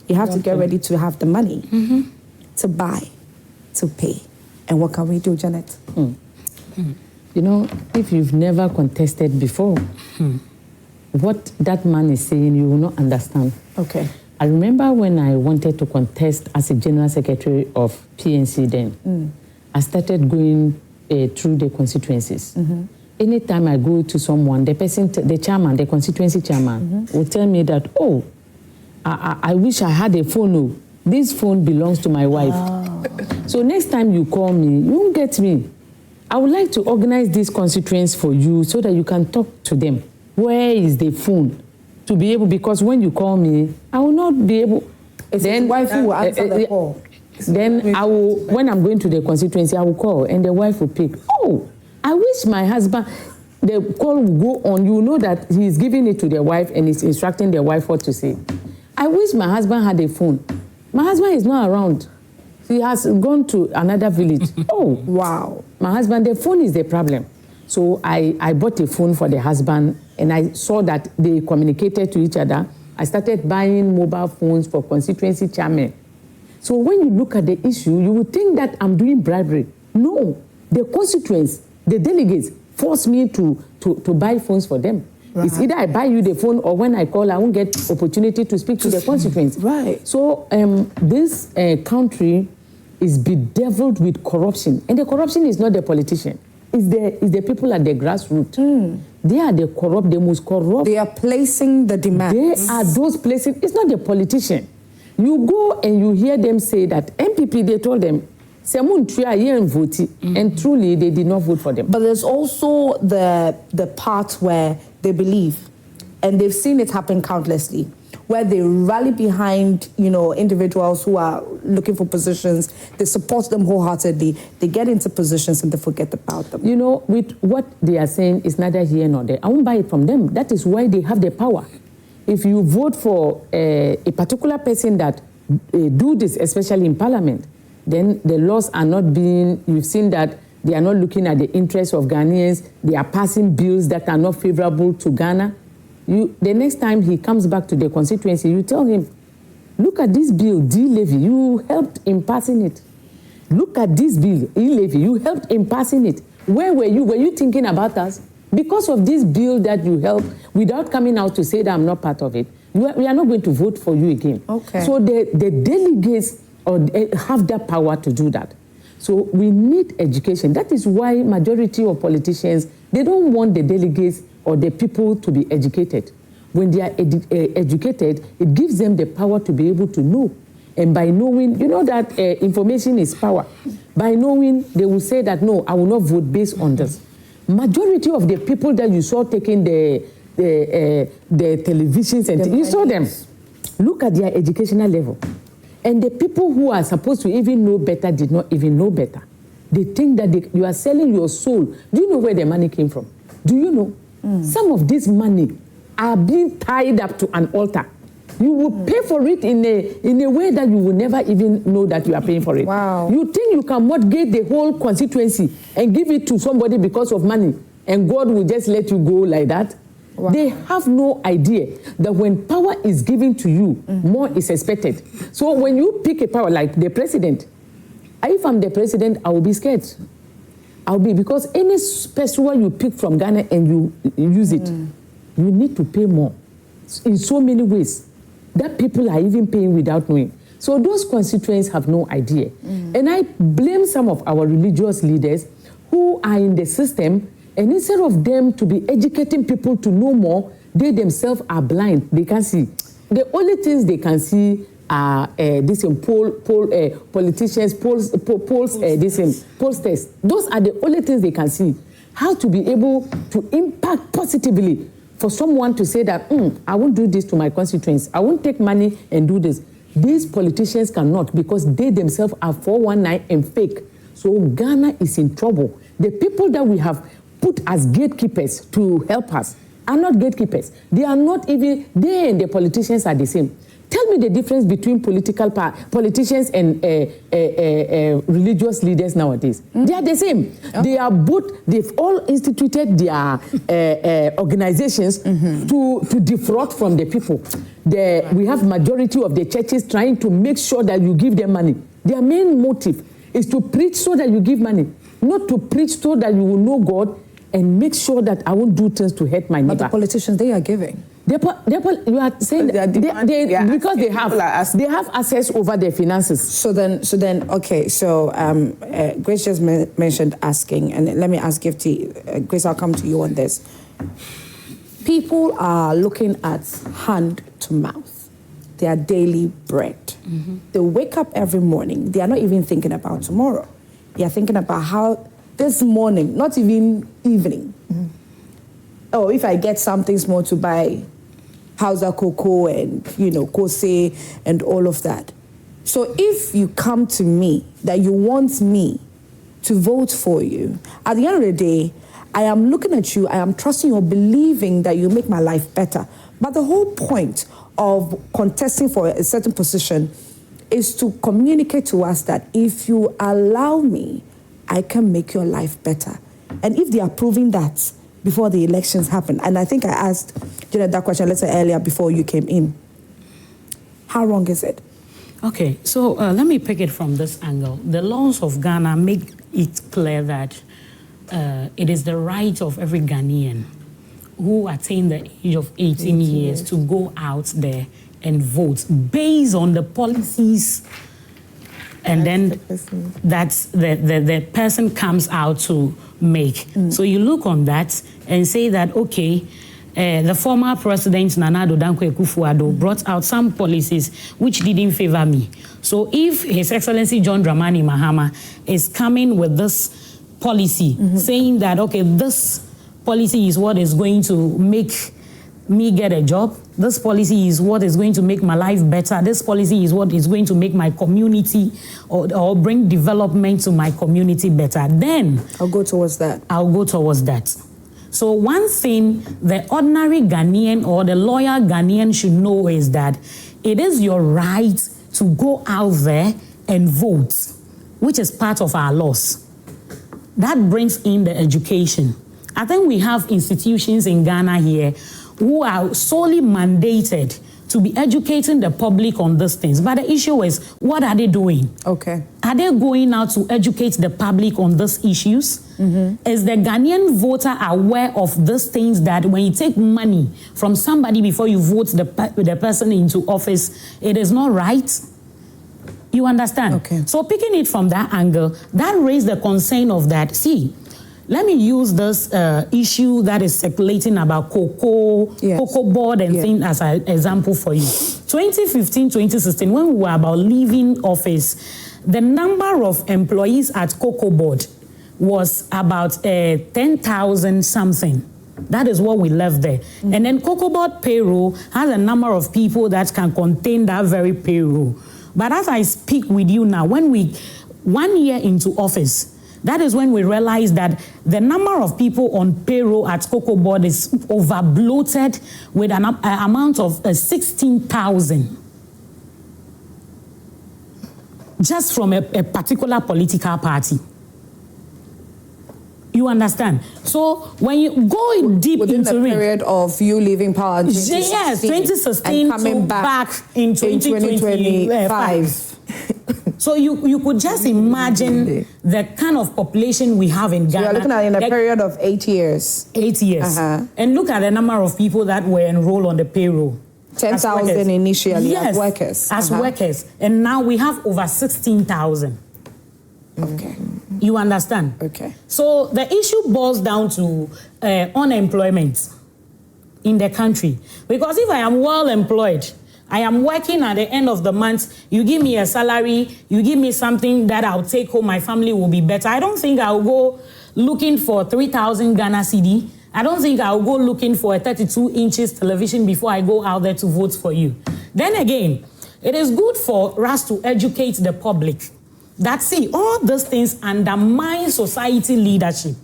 you have to get ready to have the money to buy, to pay. And what can we do, Janet? If you've never contested before, what that man is saying, you will not understand. Okay. I remember when I wanted to contest as a general secretary of PNC then, I started going through the constituencies. Anytime I go to someone, the chairman, the constituency chairman, will tell me that, I wish I had a phone. This phone belongs to my wife. So next time you call me, you won't get me. I would like to organize this constituency for you so that you can talk to them. Where is the phone? To be able, because when you call me, I will not be able. Then wife will answer the call. Then I will, when I'm going to the constituency, I will call and the wife will pick. I wish my husband, the call will go on. You know that he's giving it to the wife and he's instructing the wife what to say. I wish my husband had a phone. My husband is not around. He has gone to another village. Wow. My husband, the phone is the problem. So I bought a phone for the husband and I saw that they communicated to each other. I started buying mobile phones for constituency chairman. So when you look at the issue, you would think that I'm doing bribery. No, the constituents, the delegates force me to buy phones for them. Right. It's either I buy you the phone or when I call, I won't get opportunity to speak to the constituents. Right. So this country is bedeviled with corruption. And the corruption is not the politician. It's the people at the grassroots. They are the corrupt, the most corrupt. They are placing the demands. They are those placing. It's not the politician. You go and you hear them say that MPP, they told them, and truly they did not vote for them. But there's also the part where they believe, and they've seen it happen countlessly, where they rally behind, individuals who are looking for positions. They support them wholeheartedly. They get into positions and they forget about them. With what they are saying is neither here nor there. I won't buy it from them. That is why they have the power. If you vote for a particular person that do this, especially in parliament, then the laws are not being, you've seen that they are not looking at the interests of Ghanaians. They are passing bills that are not favorable to Ghana. The next time he comes back to the constituency, you tell him, look at this bill, D-Levy, you helped in passing it. Look at this bill, E-Levy, you helped in passing it. Where were you? Were you thinking about us? Because of this bill that you helped, without coming out to say that I'm not part of it, we are not going to vote for you again. Okay. So the delegates have that power to do that. So we need education. That is why majority of politicians, they don't want the delegates or the people to be educated. when they are educated, it gives them the power to be able to know. And by knowing, you know that information is power. By knowing, they will say that, no, I will not vote based on this. Majority of the people that you saw taking the televisions, and you saw them. Look at their educational level. And the people who are supposed to even know better did not even know better. They think that you are selling your soul. Do you know where the money came from? Do you know? Some of this money are being tied up to an altar. You will pay for it in a way that you will never even know that you are paying for it. Wow. You think you can mortgage the whole constituency and give it to somebody because of money, and God will just let you go like that? Wow. They have no idea that when power is given to you, more is expected. So when you pick a power like the president, if I'm the president, I will be scared. I'll be, because any special you pick from Ghana and you use it, you need to pay more in so many ways that people are even paying without knowing. So those constituents have no idea. And I blame some of our religious leaders who are in the system, and instead of them to be educating people to know more, they themselves are blind. They can't see. The only things they can see are politicians, pollsters. Those are the only things they can see. How to be able to impact positively for someone to say that, I won't do this to my constituents. I won't take money and do this. These politicians cannot, because they themselves are 419 and fake. So Ghana is in trouble. The people that we have put as gatekeepers to help us are not gatekeepers. They are not even, they and the politicians are the same. Tell me the difference between politicians and religious leaders nowadays. They are the same. They are both, they've all instituted their organizations to defraud from the people. We have majority of the churches trying to make sure that you give them money. Their main motive is to preach so that you give money, not to preach so that you will know God and make sure that I won't do things to hurt my neighbor. But the politicians, they are giving. You are saying that because they have access over their finances. So then, okay. So Grace just mentioned asking, and let me ask Gifty. Grace, I'll come to you on this. People are looking at hand to mouth, their daily bread. They wake up every morning. They are not even thinking about tomorrow. They are thinking about how this morning, not even evening. Oh, if I get something small to buy Hausa cocoa and, kose and all of that. So if you come to me that you want me to vote for you, at the end of the day, I am looking at you, I am trusting you, believing that you make my life better. But the whole point of contesting for a certain position is to communicate to us that if you allow me, I can make your life better. And if they are proving that before the elections happen, and I think I asked Janet that question, let's say earlier before you came in, how wrong is it? Okay, so let me pick it from this angle. The laws of Ghana make it clear that it is the right of every Ghanaian who attain the age of 18 years to go out there and vote based on the policies, and then that's the person comes out to make. So you look on that and say that, okay, the former president Nana Addo Dankwa Akufo-Addo brought out some policies which didn't favor me. So if His Excellency John Dramani Mahama is coming with this policy, saying that, okay, this policy is what is going to make me get a job, this policy is what is going to make my life better, this policy is what is going to make my community or bring development to my community better, then I'll go towards that. I'll go towards that. So one thing the ordinary Ghanaian or the loyal Ghanaian should know is that it is your right to go out there and vote, which is part of our laws. That brings in the education. I think we have institutions in Ghana here who are solely mandated to be educating the public on these things. But the issue is, what are they doing? Okay. Are they going out to educate the public on these issues? Is the Ghanaian voter aware of these things, that when you take money from somebody before you vote the person into office, it is not right? You understand? Okay. So picking it from that angle, that raised the concern of that, see, let me use this issue that is circulating about cocoa board and thing as an example for you. 2015, 2016, when we were about leaving office, the number of employees at cocoa board was about 10,000 something. That is what we left there. And then cocoa board payroll has a number of people that can contain that very payroll. But as I speak with you now, when 1 year into office, that is when we realized that the number of people on payroll at cocoa board is over bloated with an amount of 16,000. Just from a particular political party. You understand? So when you go deep within into the period of you leaving power in 2016, yes, 2016 and coming back in 2025. So you could just imagine the kind of population we have in Ghana. We are looking at in a period of 8 years. 8 years. And look at the number of people that were enrolled on the payroll. 10,000 initially as workers. As workers. And now we have over 16,000. Okay. You understand? Okay. So the issue boils down to unemployment in the country. Because if I am well employed, I am working at the end of the month, you give me a salary, you give me something that I'll take home, my family will be better. I don't think I'll go looking for 3,000 Ghana cedi. I don't think I'll go looking for a 32 inches television before I go out there to vote for you. Then again, it is good for us to educate the public that, see, all those things undermine society leadership.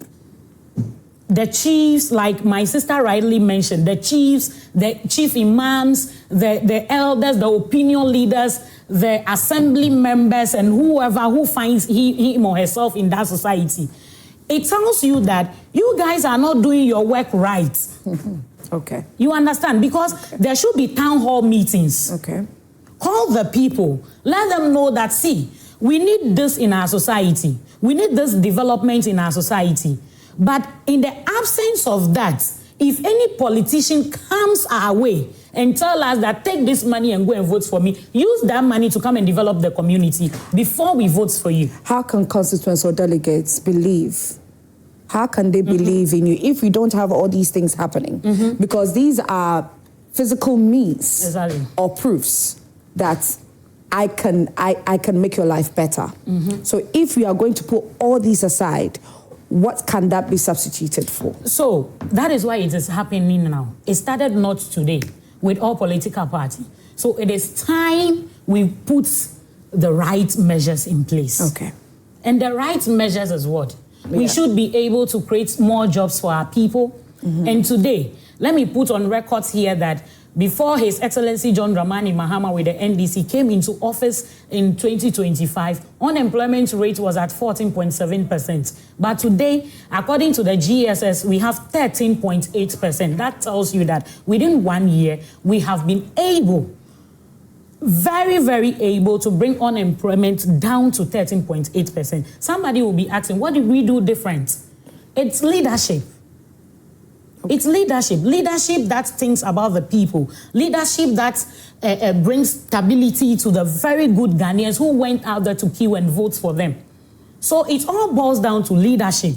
The chiefs, like my sister rightly mentioned, the chiefs, the chief imams, the elders, the opinion leaders, the assembly members, and whoever who finds him or herself in that society. It tells you that you guys are not doing your work right. Okay. You understand? Because there should be town hall meetings. Okay. Call the people. Let them know that, see, we need this in our society. We need this development in our society. But in the absence of that, if any politician comes our way and tell us that take this money and go and vote for me, use that money to come and develop the community before we vote for you. How can constituents or delegates believe? How can they believe in you if we don't have all these things happening? Because these are physical means or proofs that I can make your life better. So if we are going to put all these aside, what can that be substituted for? So that is why it is happening now. It started not today with all political parties. So it is time we put the right measures in place. Okay. And the right measures is what? We should be able to create more jobs for our people. And today, let me put on records here that before His Excellency John Dramani Mahama with the NDC came into office in 2025, unemployment rate was at 14.7%. But today, according to the GSS, we have 13.8%. That tells you that within 1 year, we have been able, very, very able to bring unemployment down to 13.8%. Somebody will be asking, what did we do different? It's leadership. It's leadership. Leadership that thinks about the people. Leadership that brings stability to the very good Ghanaians who went out there to queue and vote for them. So it all boils down to leadership.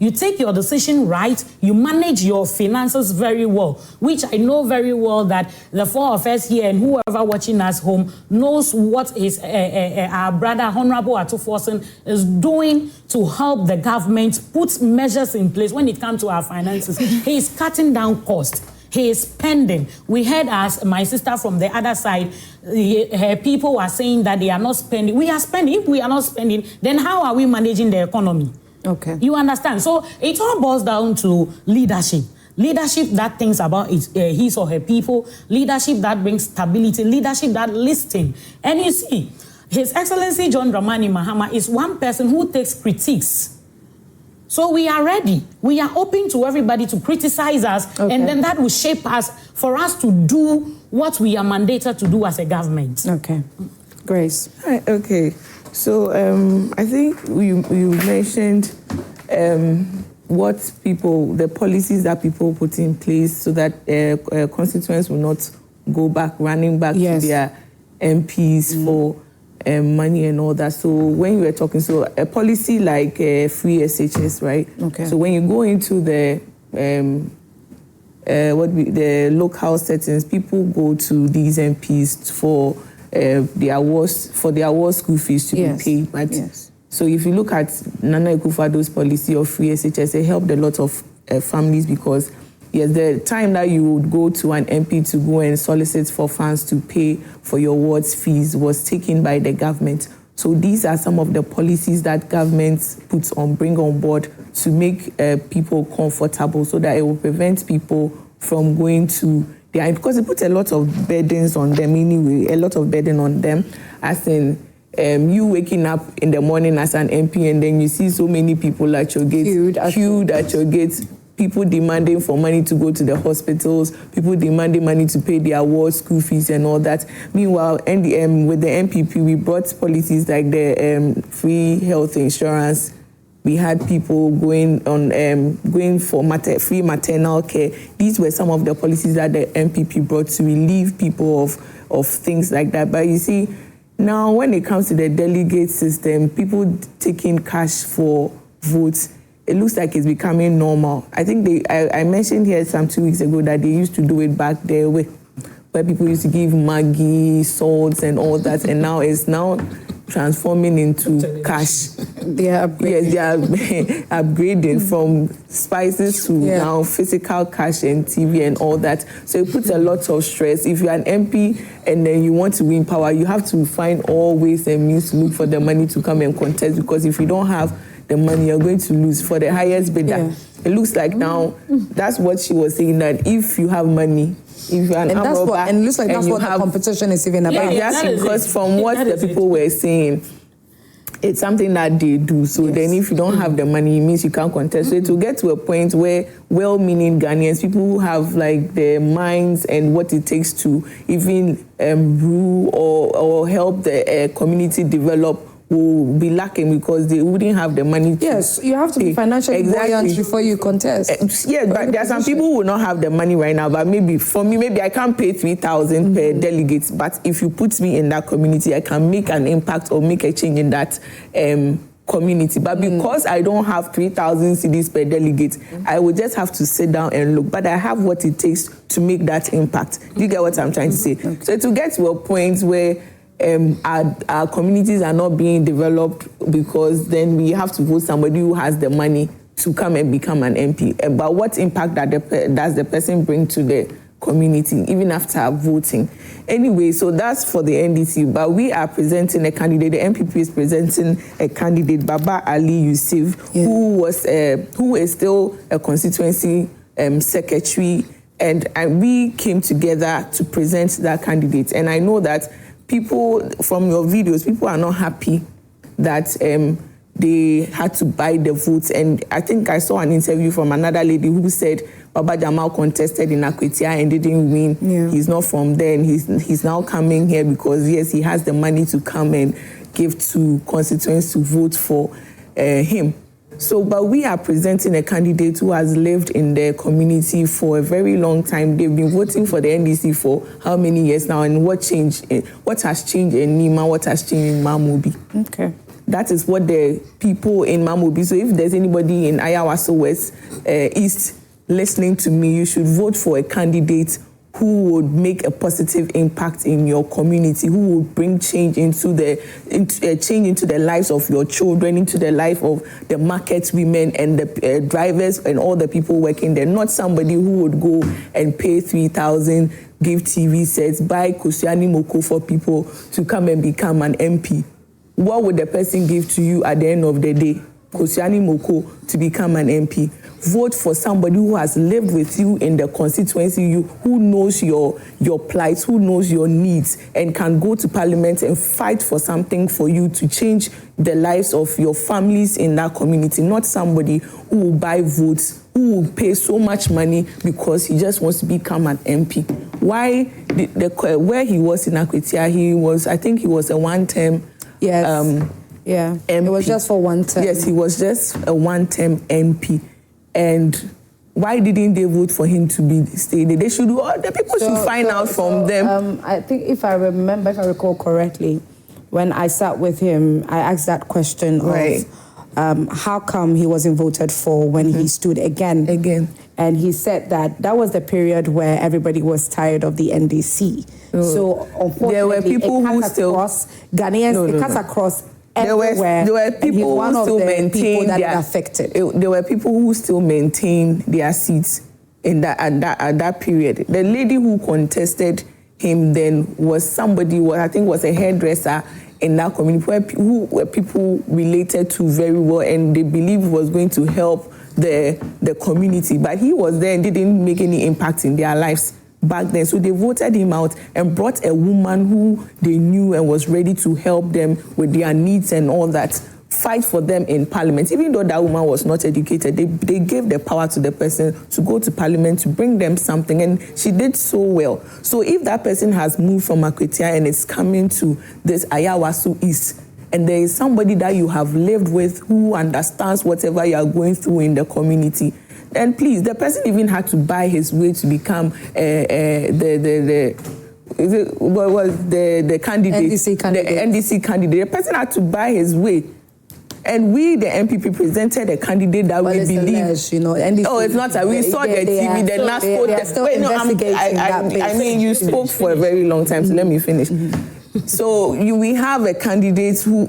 You take your decision right, you manage your finances very well, which I know very well that the four of us here and whoever watching us home knows what is our brother Honorable Atuforsen is doing to help the government put measures in place when it comes to our finances. He is cutting down costs. He is spending. We heard as my sister from the other side, her people were saying that they are not spending. We are spending. If we are not spending, then how are we managing the economy? Okay. You understand? So it all boils down to leadership. Leadership that thinks about his or her people. Leadership that brings stability. Leadership that listens. And you see, His Excellency John Dramani Mahama is one person who takes critiques. So we are ready. We are open to everybody to criticize us. Okay. And then that will shape us for us to do what we are mandated to do as a government. Okay. Grace. Okay. So I think you mentioned what people, the policies that people put in place so that constituents will not go back, running back to their MPs for money and all that. So when you were talking, so a policy like free SHS, right? Okay. So when you go into the the local settings, people go to these MPs for their award school fees to be paid. But so if you look at Nana Akufo-Addo's policy of free SHS, it helped a lot of families because yes, the time that you would go to an MP to go and solicit for funds to pay for your awards fees was taken by the government. So these are some of the policies that governments bring on board to make people comfortable so that it will prevent people from going to because it puts a lot of burdens on them anyway, a lot of burden on them, as in you waking up in the morning as an MP and then you see so many people at your gate, queued at your gate, people demanding for money to go to the hospitals, people demanding money to pay their award school fees and all that. Meanwhile, with the MPP, we brought policies like the free health insurance. We had people going for free maternal care. These were some of the policies that the MPP brought to relieve people of things like that. But you see, now when it comes to the delegate system, people taking cash for votes, it looks like it's becoming normal. I think I mentioned here 2 weeks ago that they used to do it back there where people used to give Maggie, salts and all that, and now it's transforming into cash. They are upgrading. Yes, they are upgrading from spices to now physical cash and TV and all that. So it puts a lot of stress. If you're an MP and then you want to win power, you have to find all ways and means to look for the money to come and contest, because if you don't have the money, you're going to lose for the highest bidder. Yeah. It looks like now, that's what she was saying, that if you have money, if you're an and it looks like that's what the competition is even about. Exactly, because from what the people were saying, it's something that they do. So then if you don't have the money, it means you can't contest. So to get to a point where well-meaning Ghanaians, people who have like the minds and what it takes to even rule or help the community develop, will be lacking because they wouldn't have the money to you have to be financially buoyant before you contest. But there are some people who will not have the money right now, but maybe for me, maybe I can't pay 3,000 per delegate, but if you put me in that community, I can make an impact or make a change in that community. But because I don't have 3,000 cedis per delegate, I will just have to sit down and look. But I have what it takes to make that impact. Do you get what I'm trying to say? So to get to a point where our communities are not being developed, because then we have to vote somebody who has the money to come and become an MP. But what impact does the person bring to the community, even after voting? Anyway, so that's for the NDC. But we are presenting a candidate. The MPP is presenting a candidate, Baba Ali Yusuf, who is still a constituency secretary. And we came together to present that candidate. And I know that people, from your videos, people are not happy that they had to buy the votes. And I think I saw an interview from another lady who said Baba Jamal contested in Akwetia and didn't win. He's not from there, and he's now coming here because, yes, he has the money to come and give to constituents to vote for him. So, but we are presenting a candidate who has lived in the community for a very long time. They've been voting for the NDC for how many years now, and what has changed in Nima, what has changed in Mamobi. Okay. That is what the people in Mamobi. So if there's anybody in Ayawaso West, East listening to me, you should vote for a candidate who would make a positive impact in your community, who would bring change into the lives of your children, into the life of the market women and the drivers and all the people working there. Not somebody who would go and pay 3,000, give TV sets, buy Kusiani Moko for people to come and become an MP. What would the person give to you at the end of the day? Kusiani Moko to become an MP. Vote for somebody who has lived with you in the constituency, who knows your plight, who knows your needs, and can go to parliament and fight for something for you to change the lives of your families in that community. Not somebody who will buy votes, who will pay so much money because he just wants to become an MP. Why? Where he was in Akwetia, I think he was a one-term. Yes. MP. It was just for one term. Yes, he was just a one-term MP. And why didn't they vote for him to stay there? The people should find out from them. I think if I recall correctly, when I sat with him, I asked that question of how come he wasn't voted for when he stood again. And he said that was the period where everybody was tired of the NDC. So unfortunately, there were people who still across Ghanaians, it cuts across everywhere. There were people who still maintained There were people who still maintained their seats in at that period. The lady who contested him then was somebody who I think was a hairdresser in that community who were people related to very well, and they believed was going to help the community. But he was there and didn't make any impact in their lives back then. So they voted him out and brought a woman who they knew and was ready to help them with their needs and all that, fight for them in parliament. Even though that woman was not educated, they gave the power to the person to go to parliament to bring them something, and she did so well. So if that person has moved from Akwetia and is coming to this Ayawaso East, and there is somebody that you have lived with who understands whatever you are going through in the community, then please, the person even had to buy his way to become the candidate, NDC candidate. The NDC candidate. The person had to buy his way. And we, the MPP, presented a candidate that we believe. NDC, it's not. We saw the TV, the last I mean, you spoke for a very long time, so let me finish. So we have a candidate who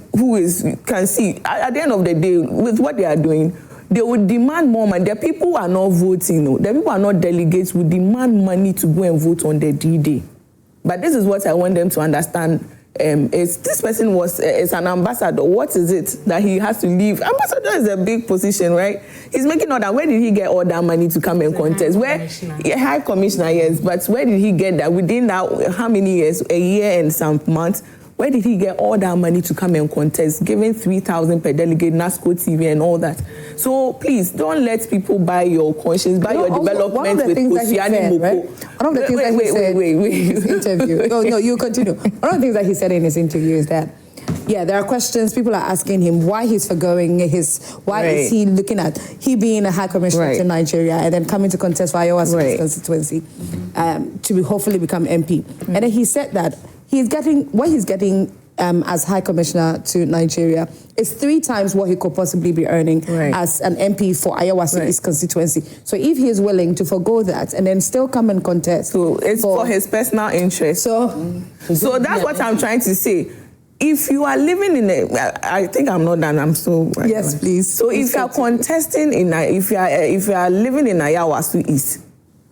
can see, at the end of the day, with what they are doing, they would demand more money. The people who are not voting, the people who are not delegates would demand money to go and vote on the D-Day. But this is what I want them to understand. This person is an ambassador. What is it that he has to leave? Ambassador is a big position, right? He's making all that. Where did he get all that money to come and contest? High Commissioner, yes, but where did he get that? Within that, how many years? A year and some months. Where did he get all that money to come and contest? Giving 3,000 per delegate, NASCO TV and all that. So please, don't let people buy your conscience, buy your development with Kusiani Moko. One of the things that he said in his interview. No, you continue. One of the things that he said in his interview is that, there are questions. People are asking him why he's forgoing why is he looking at he being a high commissioner to Nigeria and then coming to contest for Iowa constituency to hopefully become MP. And then he said that he's getting as High Commissioner to Nigeria is 3 times what he could possibly be earning as an MP for Iowa East constituency. So if he is willing to forgo that and then still come and contest, so it's for his personal interest. So that's what I'm trying to say. If you are living in I think I'm not done. I'm so yes, please. So if you are contesting if you are living in Iowa East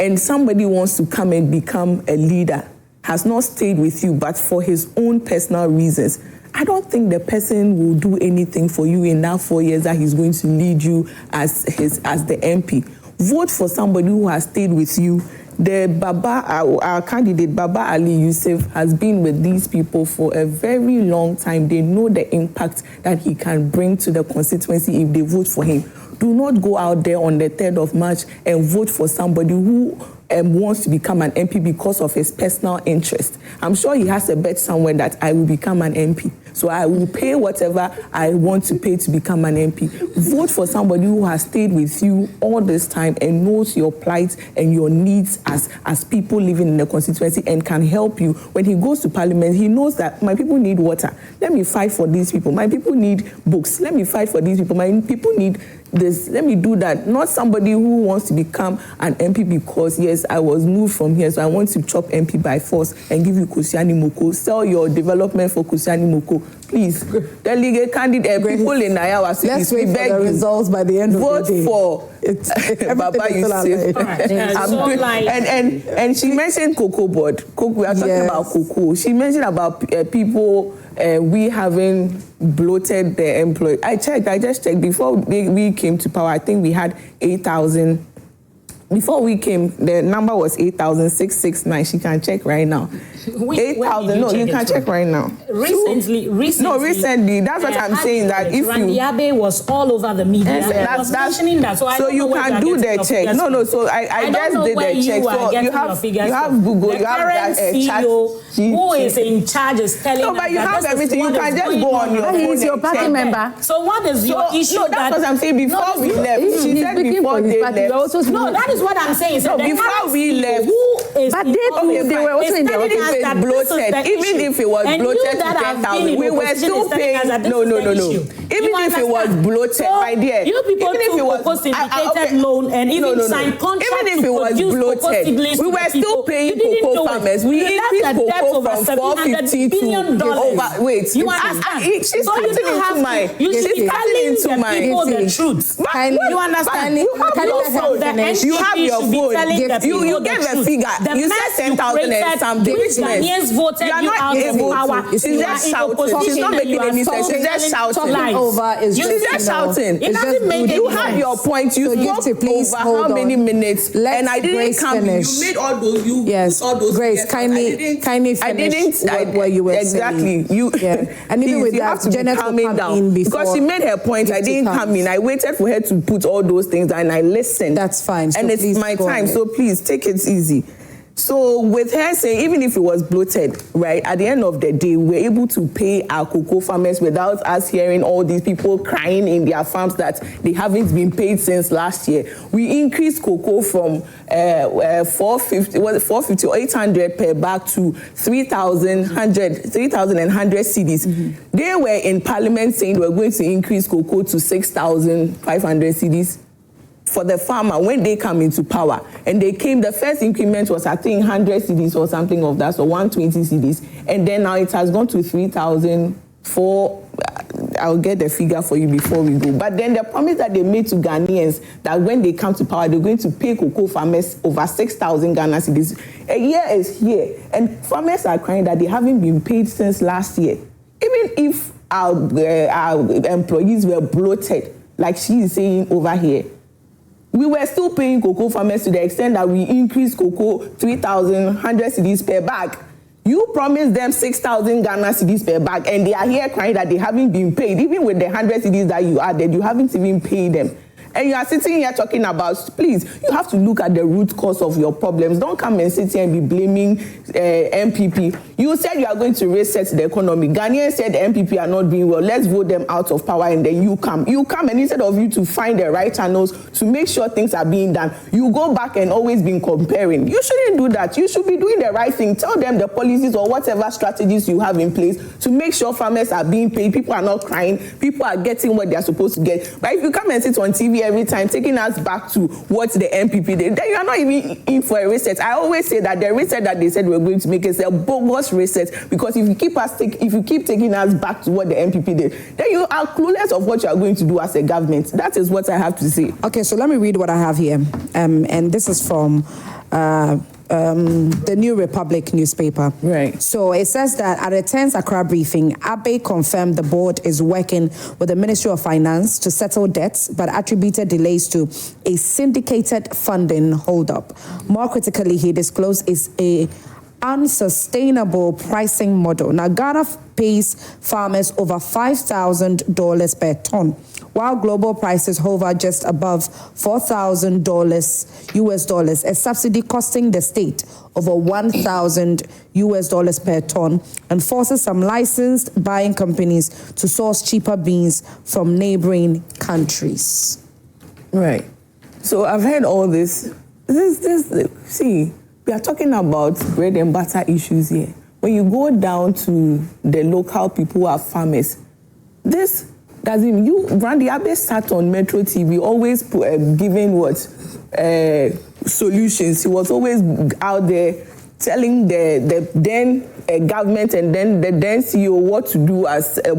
and somebody wants to come and become a leader, has not stayed with you, but for his own personal reasons, I don't think the person will do anything for you in that 4 years that he's going to lead you as the MP. Vote for somebody who has stayed with you. Our candidate, Baba Ali Yusuf, has been with these people for a very long time. They know the impact that he can bring to the constituency if they vote for him. Do not go out there on the 3rd of March and vote for somebody who wants to become an MP because of his personal interest. I'm sure he has a bet somewhere that I will become an MP. So I will pay whatever I want to pay to become an MP. Vote for somebody who has stayed with you all this time and knows your plight and your needs as people living in the constituency and can help you. When he goes to parliament, he knows that my people need water. Let me fight for these people. My people need books. Let me fight for these people. My people need this. Let me do that. Not somebody who wants to become an MP because, yes, I was moved from here, so I want to chop MP by force and give you Kusiani Moko. Sell your development for Kusiani Moko. Please, delegate candidate, people in Iowa. Let's wait for the results by the end of the day. Vote for Baba Yusuf. And she mentioned cocoa board. We are talking about cocoa. She mentioned about people we having bloated the employee. I just checked before we came to power. I think we had 8,000. Before we came, the number was 8,669. She can check right now. 8,000. No, you can check right now. Recently. No, recently. That's what I'm saying. That if Randy Abe was all over the media. That's mentioning that. So you can do the check. No. So I just did the check. So you have Google. You have that chat. Who is in charge is telling us. No, but you have everything. You can just go on your phone. He's your party member. So what is your issue? No, that's what I'm saying. Before we left, she said before they left. No, that is what I'm saying. So before we left, But they were also in the office. If it's bloated, even if it was bloated to 10,000, we were still paying. No. Even if it was bloated, my dear. You people took syndicated loan and even signed contracts. Even if it was bloated, we were still paying cocoa farmers. We increased cocoa from 450 to over. Wait, you understand? She's cutting into my. She's cutting into my. The truth. You understand? You have your phone. You have your phone. You gave a figure. You said 10,000 and something. Which Ghanaians voted you out of power. She's just shouting. She's not making any sense. She's just shouting. She's just shouting. You have your point. You spoke over how many minutes, and I didn't come. You made all those. You yes, all those. Grace, kindly finish what you were saying. Exactly. You and even with that, Janet will come in before because she made her point. I didn't come in. I waited for her to put all those things and I listened. That's fine. And it's my time, so please take it easy. So with her saying, even if it was bloated, right, at the end of the day, we were able to pay our cocoa farmers without us hearing all these people crying in their farms that they haven't been paid since last year. We increased cocoa from 450 or 800 per bag to 3,100 cedis. Mm-hmm. They were in parliament saying we're going to increase cocoa to 6,500 cedis. For the farmer when they come into power, and they came, the first increment was I think 100 cedis or something of that, so 120 cedis, and then now it has gone to 3,004. I'll get the figure for you before we go. But then the promise that they made to Ghanaians that when they come to power, they're going to pay cocoa farmers over 6,000 Ghana cedis. A year is here, and farmers are crying that they haven't been paid since last year. Even if our employees were bloated, like she is saying over here, we were still paying cocoa farmers to the extent that we increased cocoa 3,100 cedis per bag. You promised them 6,000 Ghana cedis per bag, and they are here crying that they haven't been paid. Even with the 100 cedis that you added, you haven't even paid them. And you are sitting here talking about, please, you have to look at the root cause of your problems. Don't come and sit here and be blaming MPP. You said you are going to reset the economy. Ghanaians said the MPP are not doing well. Let's vote them out of power, and then you come. You come, and instead of you to find the right channels to make sure things are being done, you go back and always be comparing. You shouldn't do that. You should be doing the right thing. Tell them the policies or whatever strategies you have in place to make sure farmers are being paid. People are not crying. People are getting what they are supposed to get. But if you come and sit on TV every time, taking us back to what the MPP did, then you are not even in for a reset. I always say that the reset that they said we're going to make is a bogus reset, because if you keep taking us back to what the MPP did, then you are clueless of what you are going to do as a government. That is what I have to say. Okay, so let me read what I have here, and this is from the New Republic newspaper. Right. So it says that at a 10th Accra briefing, Abe confirmed the board is working with the Ministry of Finance to settle debts, but attributed delays to a syndicated funding holdup. More critically, he disclosed is a unsustainable pricing model. Now, Ghana pays farmers over $5,000 per ton, while global prices hover just above $4,000 US, a subsidy costing the state over $1,000 US per ton, and forces some licensed buying companies to source cheaper beans from neighboring countries. Right. So I've heard all this. See, we are talking about bread and butter issues here. When you go down to the local people who are farmers, this doesn't. Randy Abe sat on Metro TV, always giving solutions. He was always out there telling the then government and then the then CEO what to do as a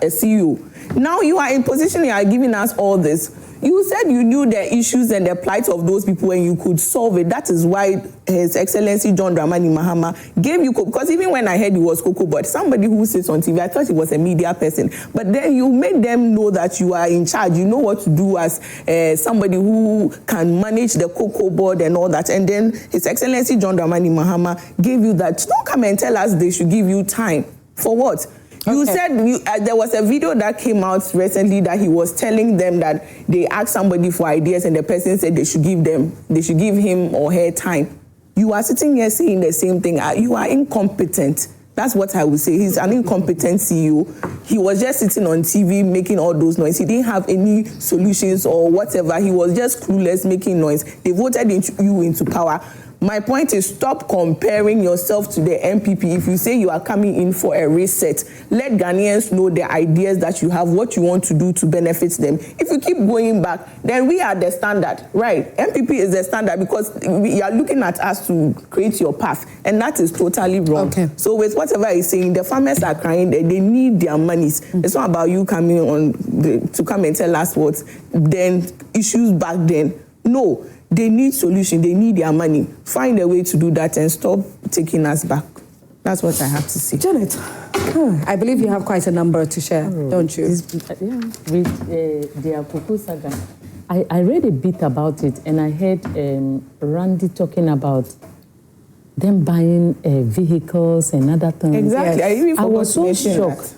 CEO. Now you are in position, you are giving us all this. You said you knew the issues and the plight of those people and you could solve it. That is why His Excellency John Dramani Mahama gave you, because even when I heard he was Cocoa, but somebody who sits on TV, I thought he was a media person. But then you made them know that you are in charge. You know what to do as somebody who can manage the Cocoa board and all that. And then His Excellency John Dramani Mahama gave you that. Don't come and tell us they should give you time. For what? You said there was a video that came out recently that he was telling them that they asked somebody for ideas and the person said they should give him or her time. You are sitting here saying the same thing. You are incompetent. That's what I would say. He's an incompetent CEO. He was just sitting on TV making all those noise. He didn't have any solutions or whatever. He was just clueless making noise. They voted you into power. My point is, stop comparing yourself to the MPP. If you say you are coming in for a reset, let Ghanaians know the ideas that you have, what you want to do to benefit them. If you keep going back, then we are the standard, right? MPP is the standard because you are looking at us to create your path, and that is totally wrong. Okay. So with whatever he's saying, the farmers are crying that they need their monies. It's not about you coming on to come and tell us what then issues back then. No, they need solution. They need their money. Find a way to do that and stop taking us back. That's what I have to say. Janet, I believe you have quite a number to share, don't you? With the Akoko saga, I read a bit about it, and I heard Randy talking about them buying vehicles and other things. Exactly. Yes. I was so shocked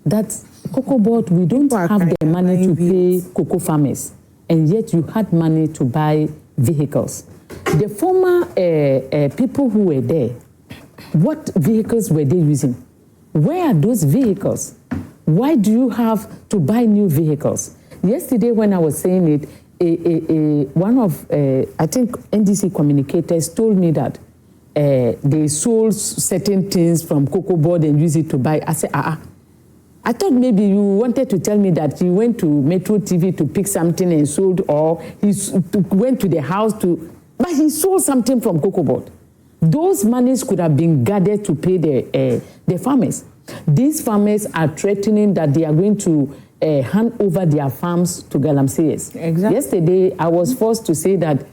that Cocoa Board, we don't have the money to pay cocoa farmers, and yet you had money to buy vehicles. The former people who were there, what vehicles were they using? Where are those vehicles? Why do you have to buy new vehicles? Yesterday when I was saying it, one of, I think, NDC communicators told me that they sold certain things from Cocoa Board and used it to buy. I said, I thought maybe you wanted to tell me that you went to Metro TV to pick something and sold, or he went to the house to, but he sold something from Cocoa Board. Those monies could have been gathered to pay the farmers. These farmers are threatening that they are going to hand over their farms to Galamseyers. Exactly. Yesterday, I was forced to say that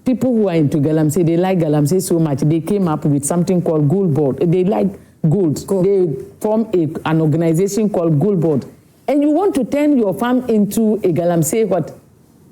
people who are into Galamsey, they like Galamsey so much, they came up with something called Gold Board. They like gold. They form an organization called Gold Board. And you want to turn your farm into a Galamsey, what?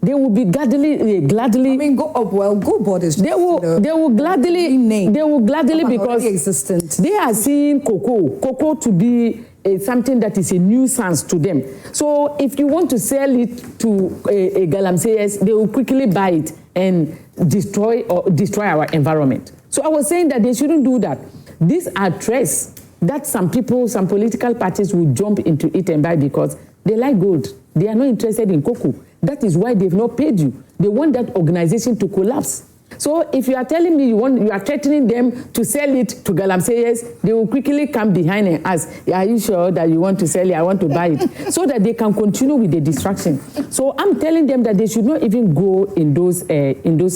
They will be gladly. I mean, Gold Board is. They will gladly because existent. They are seeing cocoa to be something that is a nuisance to them. So if you want to sell it to a Galamseyers, they will quickly buy it and destroy our environment. So I was saying that they shouldn't do that. These are threats that some political parties will jump into it and buy because they like gold. They are not interested in cocoa. That is why they've not paid you. They want that organization to collapse. So if you are telling me you are threatening them to sell it to Galamseyers, they will quickly come behind and ask, are you sure that you want to sell it? I want to buy it. So that they can continue with the destruction. So I'm telling them that they should not even go in those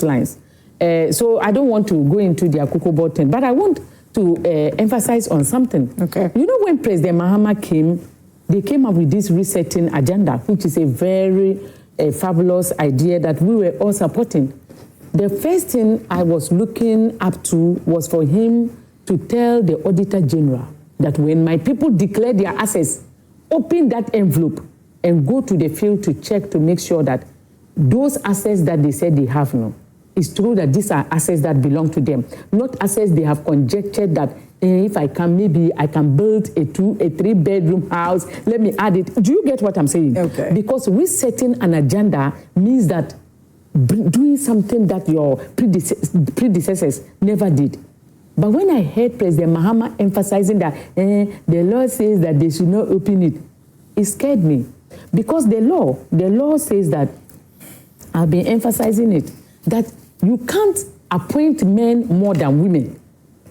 lines. So I don't want to go into their Cocoa Board thing, but I want to emphasize on something. Okay. You know, when President Mahama came, they came up with this resetting agenda, which is a very fabulous idea that we were all supporting. The first thing I was looking up to was for him to tell the Auditor General that when my people declare their assets, open that envelope and go to the field to check to make sure that those assets that they said they have now, it's true that these are assets that belong to them, not assets they have conjectured that if I can, maybe I can build a 3-bedroom house, let me add it. Do you get what I'm saying? Okay. Because resetting an agenda means that doing something that your predecessors never did. But when I heard President Mahama emphasizing that the law says that they should not open it, it scared me. Because the law says that, I've been emphasizing it, that you can't appoint men more than women.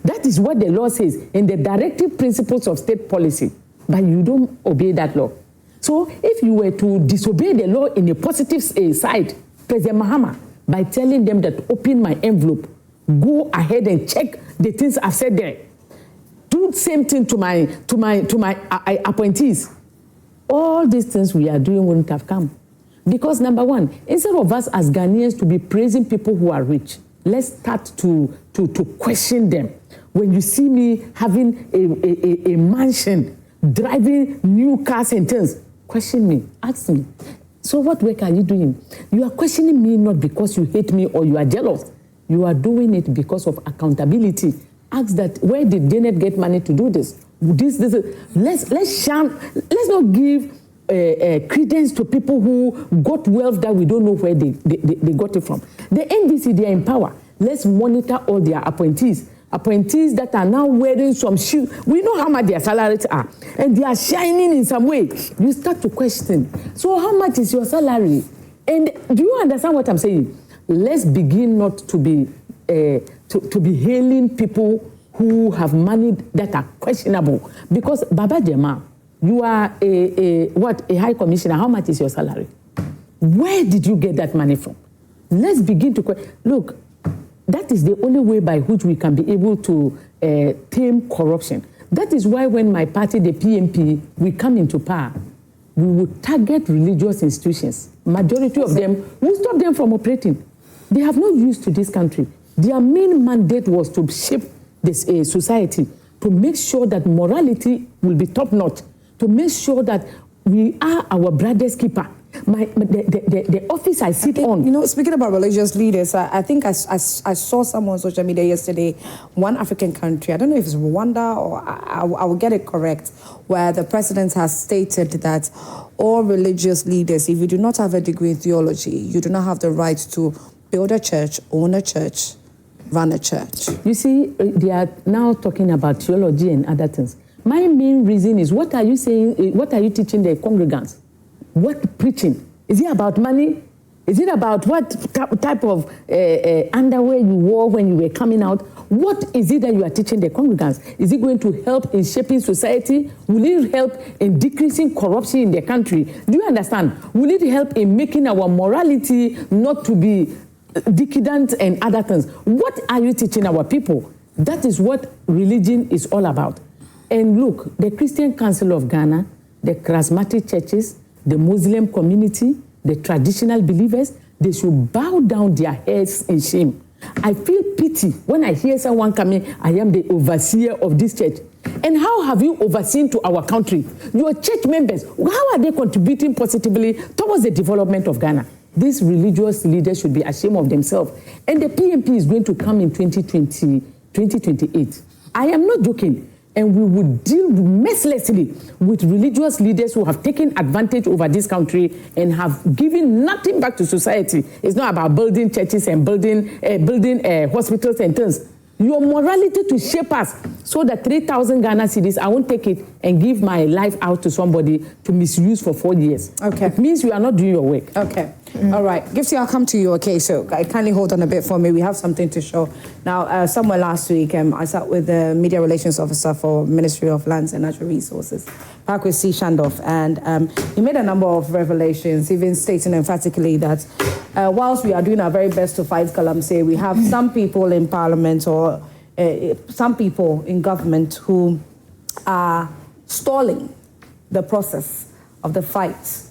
That is what the law says in the directive principles of state policy, but you don't obey that law. So if you were to disobey the law in a positive side, President Mahama, by telling them that open my envelope, go ahead and check the things I've said there, do the same thing to my appointees, all these things we are doing wouldn't have come. Because number one, instead of us as Ghanaians to be praising people who are rich, let's start to question them. When you see me having a mansion, driving new cars and things, question me, ask me. So what work are you doing? You are questioning me not because you hate me or you are jealous. You are doing it because of accountability. Ask that, where did Janet get money to do this? Let's not give credence to people who got wealth that we don't know where they got it from. The NDC, they are in power. Let's monitor all their appointees. Appointees that are now wearing some shoes. We know how much their salaries are. And they are shining in some way. You start to question. So how much is your salary? And do you understand what I'm saying? Let's begin not to be to be hailing people who have money that are questionable. Because Baba Jamal, you are a high commissioner. How much is your salary? Where did you get that money from? Let's begin to look. That is the only way by which we can be able to tame corruption. That is why when my party, the PMP, we come into power, we will target religious institutions. Majority of them, we stop them from operating. They have no use to this country. Their main mandate was to shape this society, to make sure that morality will be top-notch, to make sure that we are our brother's keeper. The office I sit on. You know, speaking about religious leaders, I think I saw someone on social media yesterday, one African country, I don't know if it's Rwanda or I will get it correct, where the president has stated that all religious leaders, if you do not have a degree in theology, you do not have the right to build a church, own a church, run a church. You see, they are now talking about theology and other things. My main reason is, what are you saying? What are you teaching the congregants? What preaching? Is it about money? Is it about what type of underwear you wore when you were coming out? What is it that you are teaching the congregants? Is it going to help in shaping society? Will it help in decreasing corruption in the country? Do you understand? Will it help in making our morality not to be decadent and other things? What are you teaching our people? That is what religion is all about. And look, the Christian Council of Ghana, the charismatic churches, the Muslim community, the traditional believers, they should bow down their heads in shame. I feel pity when I hear someone coming, I am the overseer of this church. And how have you overseen to our country? Your church members, how are they contributing positively towards the development of Ghana? These religious leaders should be ashamed of themselves. And the PMP is going to come in 2028. I am not joking. And we would deal mercilessly with religious leaders who have taken advantage over this country and have given nothing back to society. It's not about building churches and building hospitals and things. Your morality to shape us so that 3,000 Ghana cedis, I won't take it and give my life out to somebody to misuse for 4 years. Okay. It means you are not doing your work. Okay. All right. Gifty, I'll come to you. Okay, so kindly hold on a bit for me. We have something to show. Now, somewhere last week, I sat with the media relations officer for Ministry of Lands and Natural Resources, Akosua Shandoff, and he made a number of revelations, even stating emphatically that whilst we are doing our very best to fight Galamsey, we have some people in parliament or some people in government who are stalling the process of the fight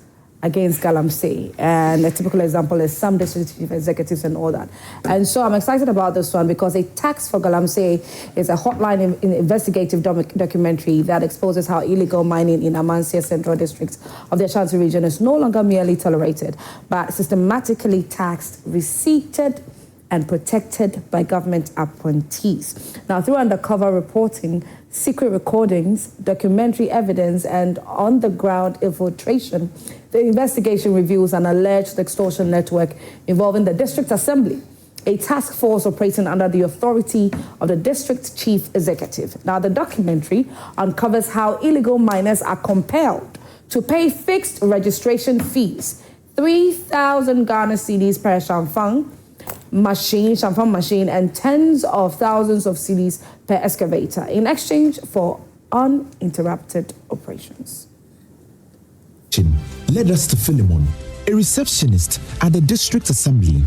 against Galamsey. And a typical example is some district chief executives and all that. And so I'm excited about this one because A Tax for Galamsey is a hotline investigative documentary that exposes how illegal mining in Amansia Central District of the Ashanti region is no longer merely tolerated, but systematically taxed, receipted, and protected by government appointees. Now, through undercover reporting, secret recordings, documentary evidence, and on-the-ground infiltration, the investigation reveals an alleged extortion network involving the district assembly, a task force operating under the authority of the district chief executive. Now, the documentary uncovers how illegal miners are compelled to pay fixed registration fees, 3,000 Ghana cedis per Shamfang machine, and tens of thousands of cedis per excavator in exchange for uninterrupted operations. Led us to Philemon, a receptionist at the district assembly.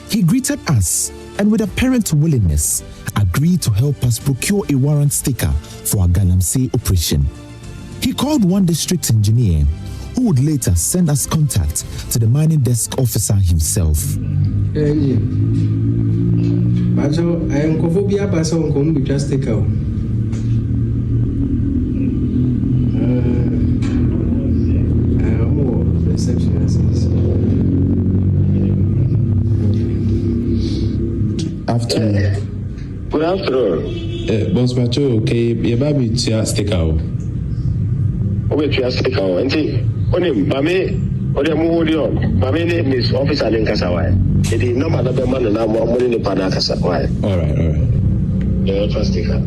He greeted us and with apparent willingness agreed to help us procure a warrant sticker for our Galamsey operation. He called one district engineer who would later send us contact to the mining desk officer himself. Afternoon. Good afternoon. Boss Macho, okay, your baby to stick out. Okay, to stick out. And see, on him, Bame, or the Modio, Bame is officer in Kasawai. It is no matter the man and I'm more in the Panakasawai. All right. Yeah, just stick out.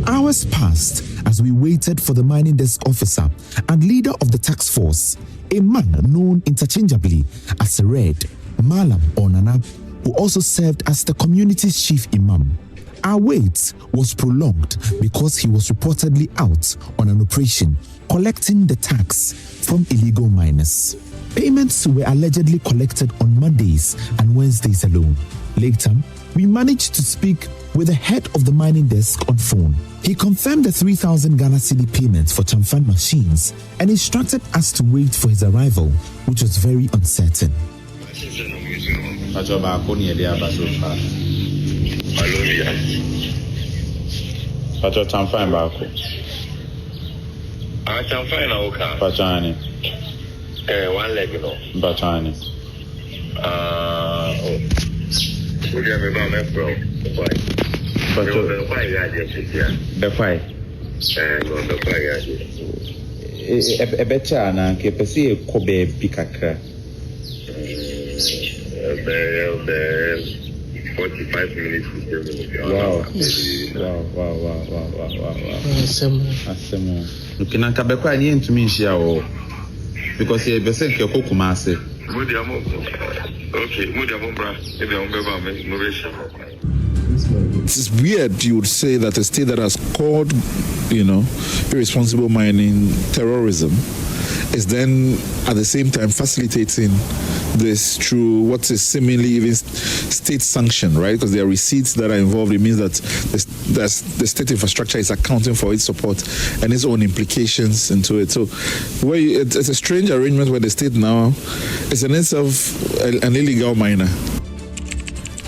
Hours passed as we waited for the mining desk officer and leader of the task force, a man known interchangeably as Red, Malam or Nana, who also served as the community's chief imam. Our wait was prolonged because he was reportedly out on an operation collecting the tax from illegal miners. Payments were allegedly collected on Mondays and Wednesdays alone. Later, we managed to speak with the head of the mining desk on phone. He confirmed the 3,000 Ghana cedi payments for Chamfan machines and instructed us to wait for his arrival, which was very uncertain. Pacho Chamfan bako. Chamfan na uka. Pachani. One leg no. Pachani. We have a man from Pacho. The fire The fire. No, the fire. A better na ke pesi kobe bikakra. 45 minutes. Wow. Okay, na kabekwa ni ntumi nhia o. Because he be say ke kokuma ase. Okay, it's weird you would say that a state that has called, irresponsible mining terrorism is then at the same time facilitating this through what is seemingly even state sanctioned, right? Because there are receipts that are involved. It means that the state infrastructure is accounting for its support and its own implications into it. So it's a strange arrangement where the state now is in itself an illegal miner.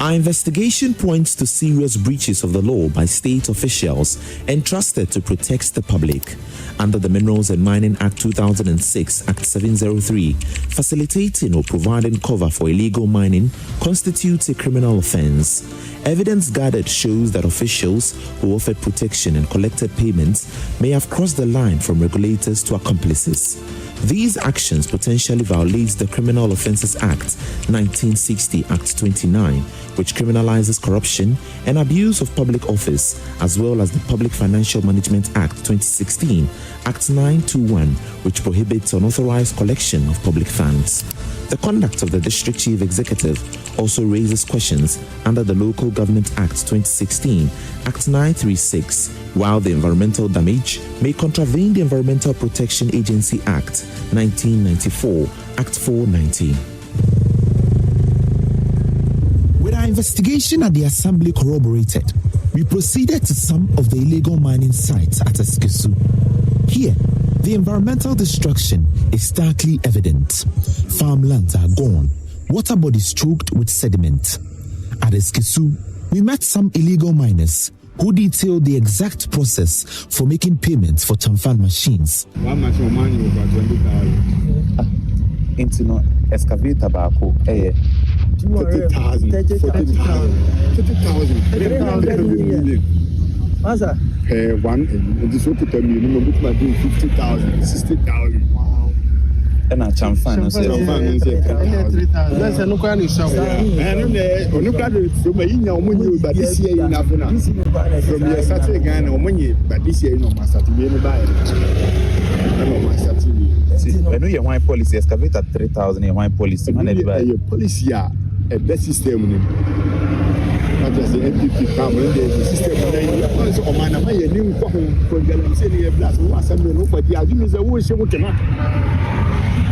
Our investigation points to serious breaches of the law by state officials entrusted to protect the public. Under the Minerals and Mining Act 2006, Act 703, facilitating or providing cover for illegal mining constitutes a criminal offense. Evidence gathered shows that officials who offered protection and collected payments may have crossed the line from regulators to accomplices. These actions potentially violate the Criminal Offences Act 1960, Act 29, which criminalizes corruption and abuse of public office, as well as the Public Financial Management Act 2016, Act 921, which prohibits unauthorized collection of public funds. The conduct of the District Chief Executive also raises questions under the Local Government Act 2016, Act 936, while the environmental damage may contravene the Environmental Protection Agency Act 1994, Act 490. With our investigation at the Assembly corroborated, we proceeded to some of the illegal mining sites at Eskesu. Here, the environmental destruction is starkly evident. Farmlands are gone, water bodies choked with sediment. At Eskesu, we met some illegal miners who detailed the exact process for making payments for Chamfan machines. One machine money over 20,000. Into no excavator bako 30,000. 30,000. Masa? One, this will put a minimum of 50,000, 60,000. Wow. And a Chamfan, 3,000. That's a local show. And on from a year, but this year in Afuna. From your Saturday Ghana, or money, but this year no master to be anybody. No master to be. I know your wine policy excavate at 3,000, your wine policy. Your policy, a best system. Not just the NPP come and the system also on my new for Galamsey blast who assembly nobody. I do is a wish you cannot.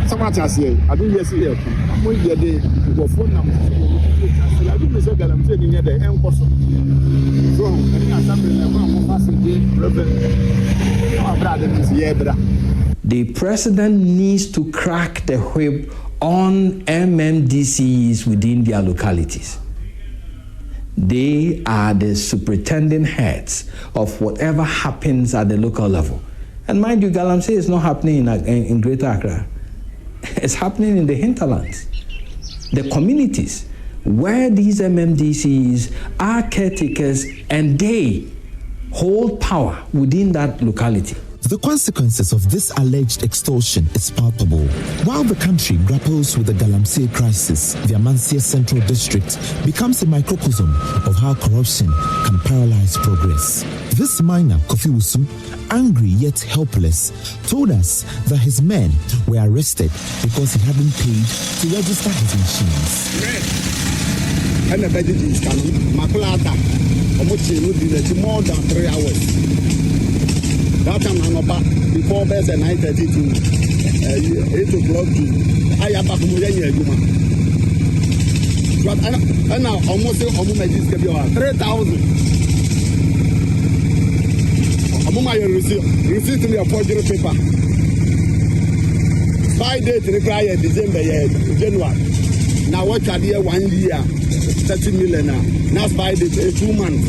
So much as I do yes here. I'm going to the phone number. I do is a Galamsey near the end person. So the president needs to crack the whip on MMDCs within their localities. They are the superintendent heads of whatever happens at the local level. And mind you, Galamsey is not happening in Greater Accra. It's happening in the hinterlands. The communities where these MMDCs are caretakers and they hold power within that locality. The consequences of this alleged extortion is palpable. While the country grapples with the Galamsey crisis, the Amansia Central District becomes a microcosm of how corruption can paralyze progress. This miner, Kofi Wusu, angry yet helpless, told us that his men were arrested because he hadn't paid to register his machines. and the veggies can makulata. More than 3 hours. That time I'm about before best at 9:30 to 8 o'clock to I have a but and now almost 3,000. Receive to me a forgery paper. By date required December, January. Now what are there 1 year, 30 million now by date 2 months.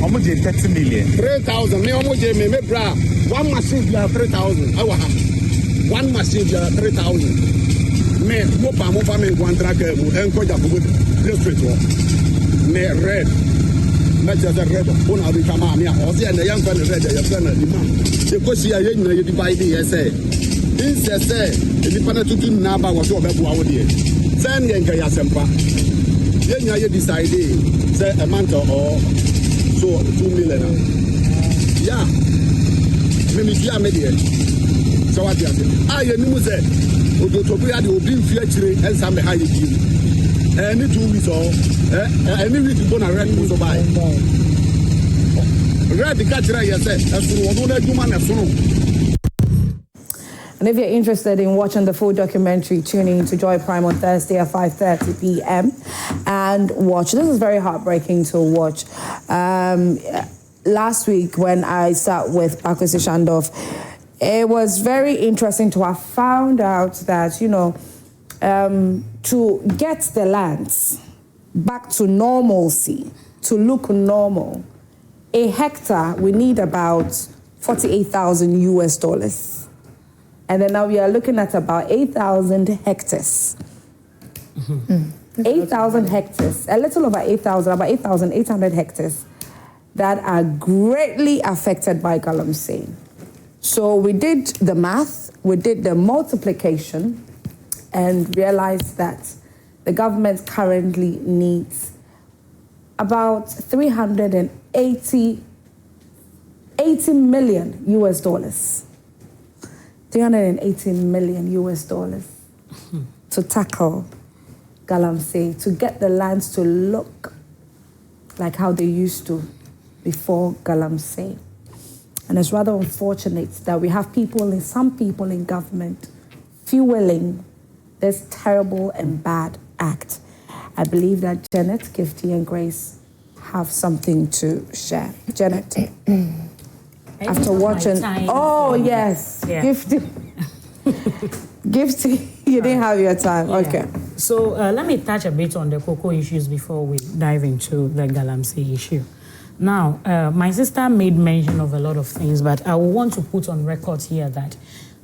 How much 30 million? 3,000. Me almost me bra. One machine 3,000. One machine 3,000. Me mopa me one tracker encourage abubu district. Me red. Me just red. Una bi kama me o se na yan kwa red ya plan di man. Se ko si aye nyina ye divide ye say. In say e di pana tutu na ba wo so obebu awo de. Send ye nka ya sempa. Ye nya ye decide say a month or so 2 million. Yeah. Me fia me there. So what you say? You know say Odotopia the obi fia chire ensa me ha ye bi. Any 2 weeks or any week you go na rent so buy. Red the catch right say asuru odo na juma na sunu. And if you're interested in watching the full documentary, tune in to Joy Prime on Thursday at 5:30 p.m. and watch. This is very heartbreaking to watch. Last week when I sat with Akosua Amoabeng, it was very interesting to have found out that, you know, to get the lands back to normalcy, to look normal, a hectare, we need about $48,000 US. And then now we are looking at about 8,000 hectares. 8,000 hectares, a little over 8,000, about 8,800 hectares that are greatly affected by Galamsey. So we did the math, we did the multiplication, and realized that the government currently needs about $380 million US. $380 million US to tackle Galamsey, to get the lands to look like how they used to before Galamsey. And it's rather unfortunate that we have some people in government fueling this terrible and bad act. I believe that Janet, Gifty, and Grace have something to share. Janet. After watching, yes, yeah. Gifty, you didn't have your time. Yeah. Okay. So let me touch a bit on the cocoa issues before we dive into the Galamsey issue. Now, my sister made mention of a lot of things, but I want to put on record here that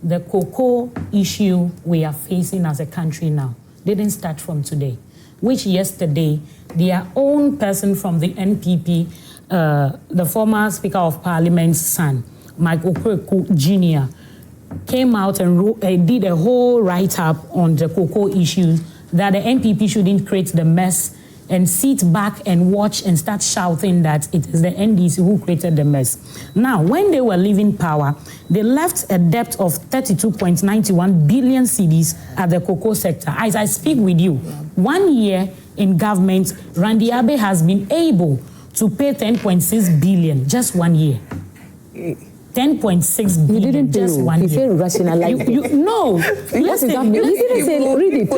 the cocoa issue we are facing as a country now didn't start from today, which yesterday their own person from the NPP, the former Speaker of Parliament's son, Mike Okweku Jr., came out and did a whole write-up on the cocoa issue that the NPP shouldn't create the mess and sit back and watch and start shouting that it is the NDC who created the mess. Now, when they were leaving power, they left a debt of 32.91 billion cedis at the cocoa sector. As I speak with you, 1 year in government, Randy Abe has been able to pay 10.6 billion just 1 year. 10.6 billion. You didn't just 1 year. You said rationalize. No. Listen, you didn't say read it. No.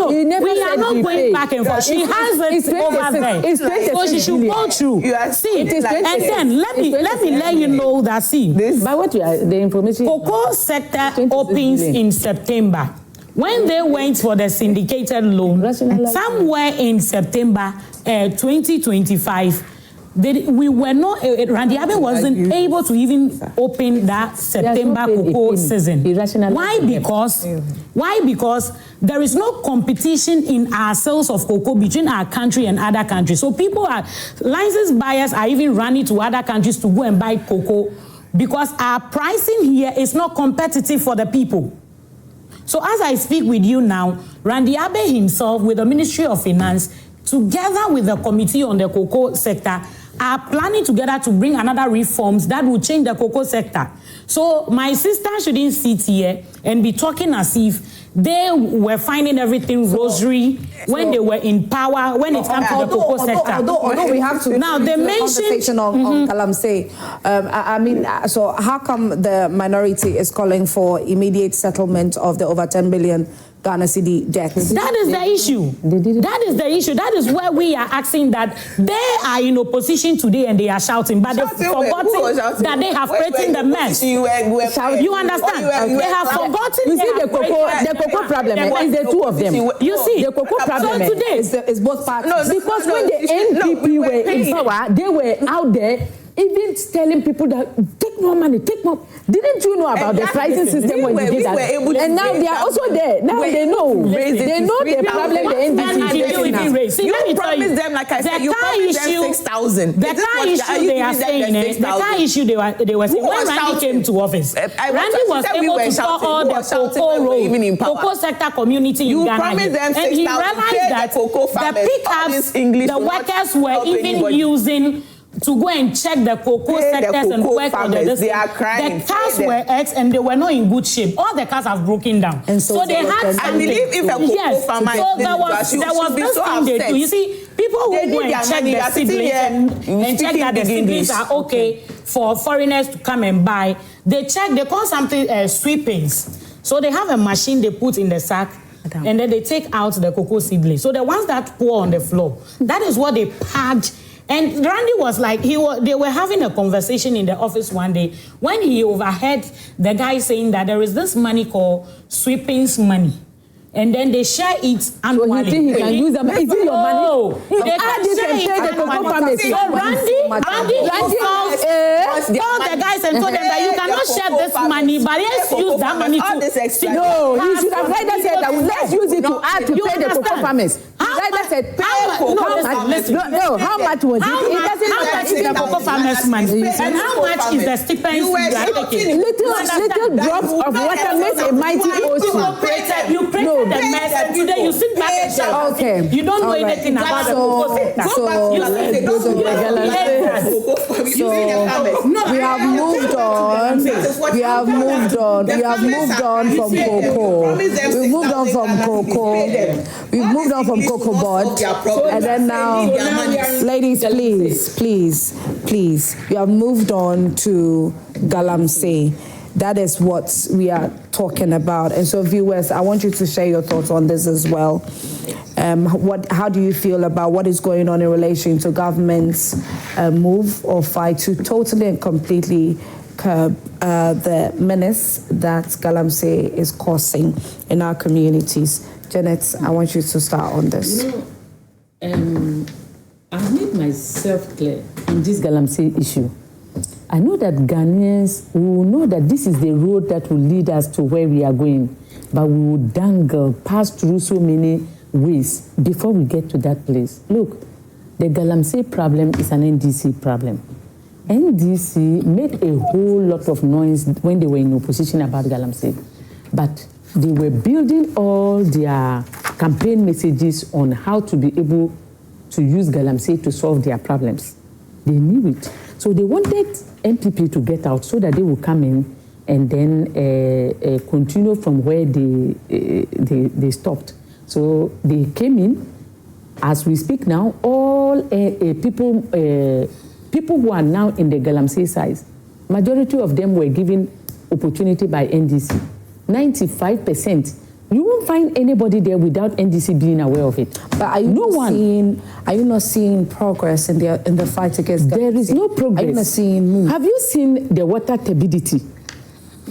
We are not going back and forth. She has it over there. So she should go through. See, and then let me let you know that, see, by what you are, the information. Cocoa sector opens in September. When they went for the syndicated loan, somewhere in September 2025, we were not, Randy Abe wasn't able to even open that September cocoa season. Why? Because there is no competition in our sales of cocoa between our country and other countries. So licensed buyers are even running to other countries to go and buy cocoa because our pricing here is not competitive for the people. So as I speak with you now, Randy Abe himself with the Ministry of Finance, together with the Committee on the Cocoa Sector, are planning together to bring another reforms that will change the cocoa sector. So my sister shouldn't sit here and be talking as if they were finding everything rosary when they were in power, when it comes to the cocoa sector. Although we have to now they mentioned conversation on Galamsey. I mean, so how come the minority is calling for immediate settlement of the over 10 billion Ghana cedi debt? That is the issue. That is the issue. That is where we are asking that they are in opposition today and they are shouting, but they've forgotten that they have created the mess. You understand? They have forgotten. You see the cocoa problem is the two of them. You see the cocoa problem so today is both parties. Because when the NPP were in power, they were out there even telling people that take more money, take more. Didn't you know about the pricing system when you did that? And now they are also there. Now they know. They know the problem the NDC is facing. You promised them, like I said, you promised them 6,000. The car issue they are saying, the car issue they were saying, when Randy came to office, Randy was able to store all the cocoa sector community in Ghana. And he realized that the pickups the workers were even using to go and check the cocoa sectors and work on the cars were X and they were not in good shape. All the cars have broken down. And so they had something. I believe if a cocoa farmer so there was this thing they do. You see, people who go and check the siblings and check that the siblings are okay for foreigners to come and buy, they call something sweepings. So they have a machine they put in the sack and then they take out the cocoa seedlings. So the ones that pour on the floor, that is what they packed. And Randy was like, they were having a conversation in the office one day when he overheard the guy saying that there is this money called sweepings money. And then they share it annually. So he can use them. Is it your money? No. They can share it annually. So Randy called the guys and told them that you cannot share this money, but let's use that money to... No, he should have rather said that let's use it to add to pay the cocoa farmers. Rather said pay how much was it? How much is the cocoa farmers' money? And how much is the stipends you are taking? Little drops of water makes a mighty ocean. You created the mess and today you sit back and say, okay, you don't know anything about the cocoa sector. We have moved on. We have moved on from cocoa. We've moved on from cocoa. We've moved on from cocoa board. And then now, ladies, please, we have moved on to Galamsey. That is what we are talking about. And so, viewers, I want you to share your thoughts on this as well. How do you feel about what is going on in relation to government's move or fight to totally and completely curb the menace that Galamsey is causing in our communities? Janet, I want you to start on this. I've made myself clear on this Galamsey issue. I know that Ghanaians will know that this is the road that will lead us to where we are going, but we will dangle, pass through so many ways before we get to that place. Look, the Galamsey problem is an NDC problem. NDC made a whole lot of noise when they were in opposition about Galamsey, but they were building all their campaign messages on how to be able to use Galamsey to solve their problems. They knew it. So they wanted MPP to get out so that they would come in and then continue from where they stopped. So they came in. As we speak now, all people who are now in the Galamsey side, majority of them were given opportunity by NDC. 95%. You won't find anybody there without NDC being aware of it. But are you not seeing progress in the fight against Galamsey? There is no progress. Are you not seeing move? Have you seen the water turbidity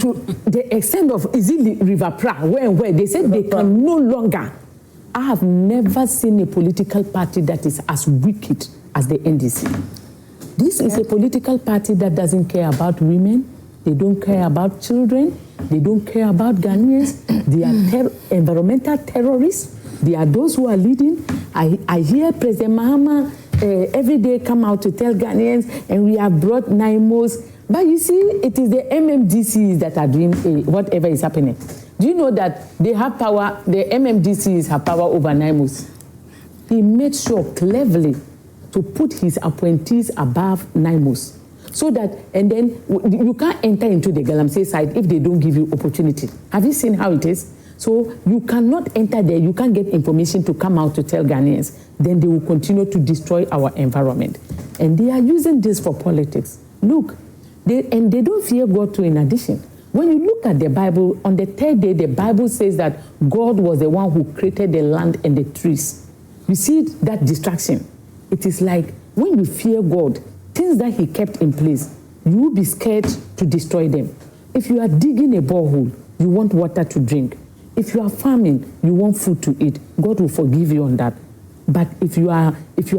to the extent of River Pra, where they said they can no longer? I have never seen a political party that is as wicked as the NDC. This is a political party that doesn't care about women. They don't care about children. They don't care about Ghanaians. They are environmental terrorists. They are those who are leading. I hear President Mahama every day come out to tell Ghanaians, and we have brought NIMOs. But you see, it is the MMDCs that are doing whatever is happening. Do you know that they have power, the MMDCs have power over NIMOs? He made sure cleverly to put his appointees above NIMOs. So that, and then you can't enter into the Galamsey side if they don't give you opportunity. Have you seen how it is? So you cannot enter there, you can't get information to come out to tell Ghanaians. Then they will continue to destroy our environment. And they are using this for politics. Look, they don't fear God too in addition. When you look at the Bible, on the third day, the Bible says that God was the one who created the land and the trees. You see that distraction? It is like when you fear God, things that he kept in place, you will be scared to destroy them. If you are digging a borehole, you want water to drink. If you are farming, you want food to eat. God will forgive you on that. But if you are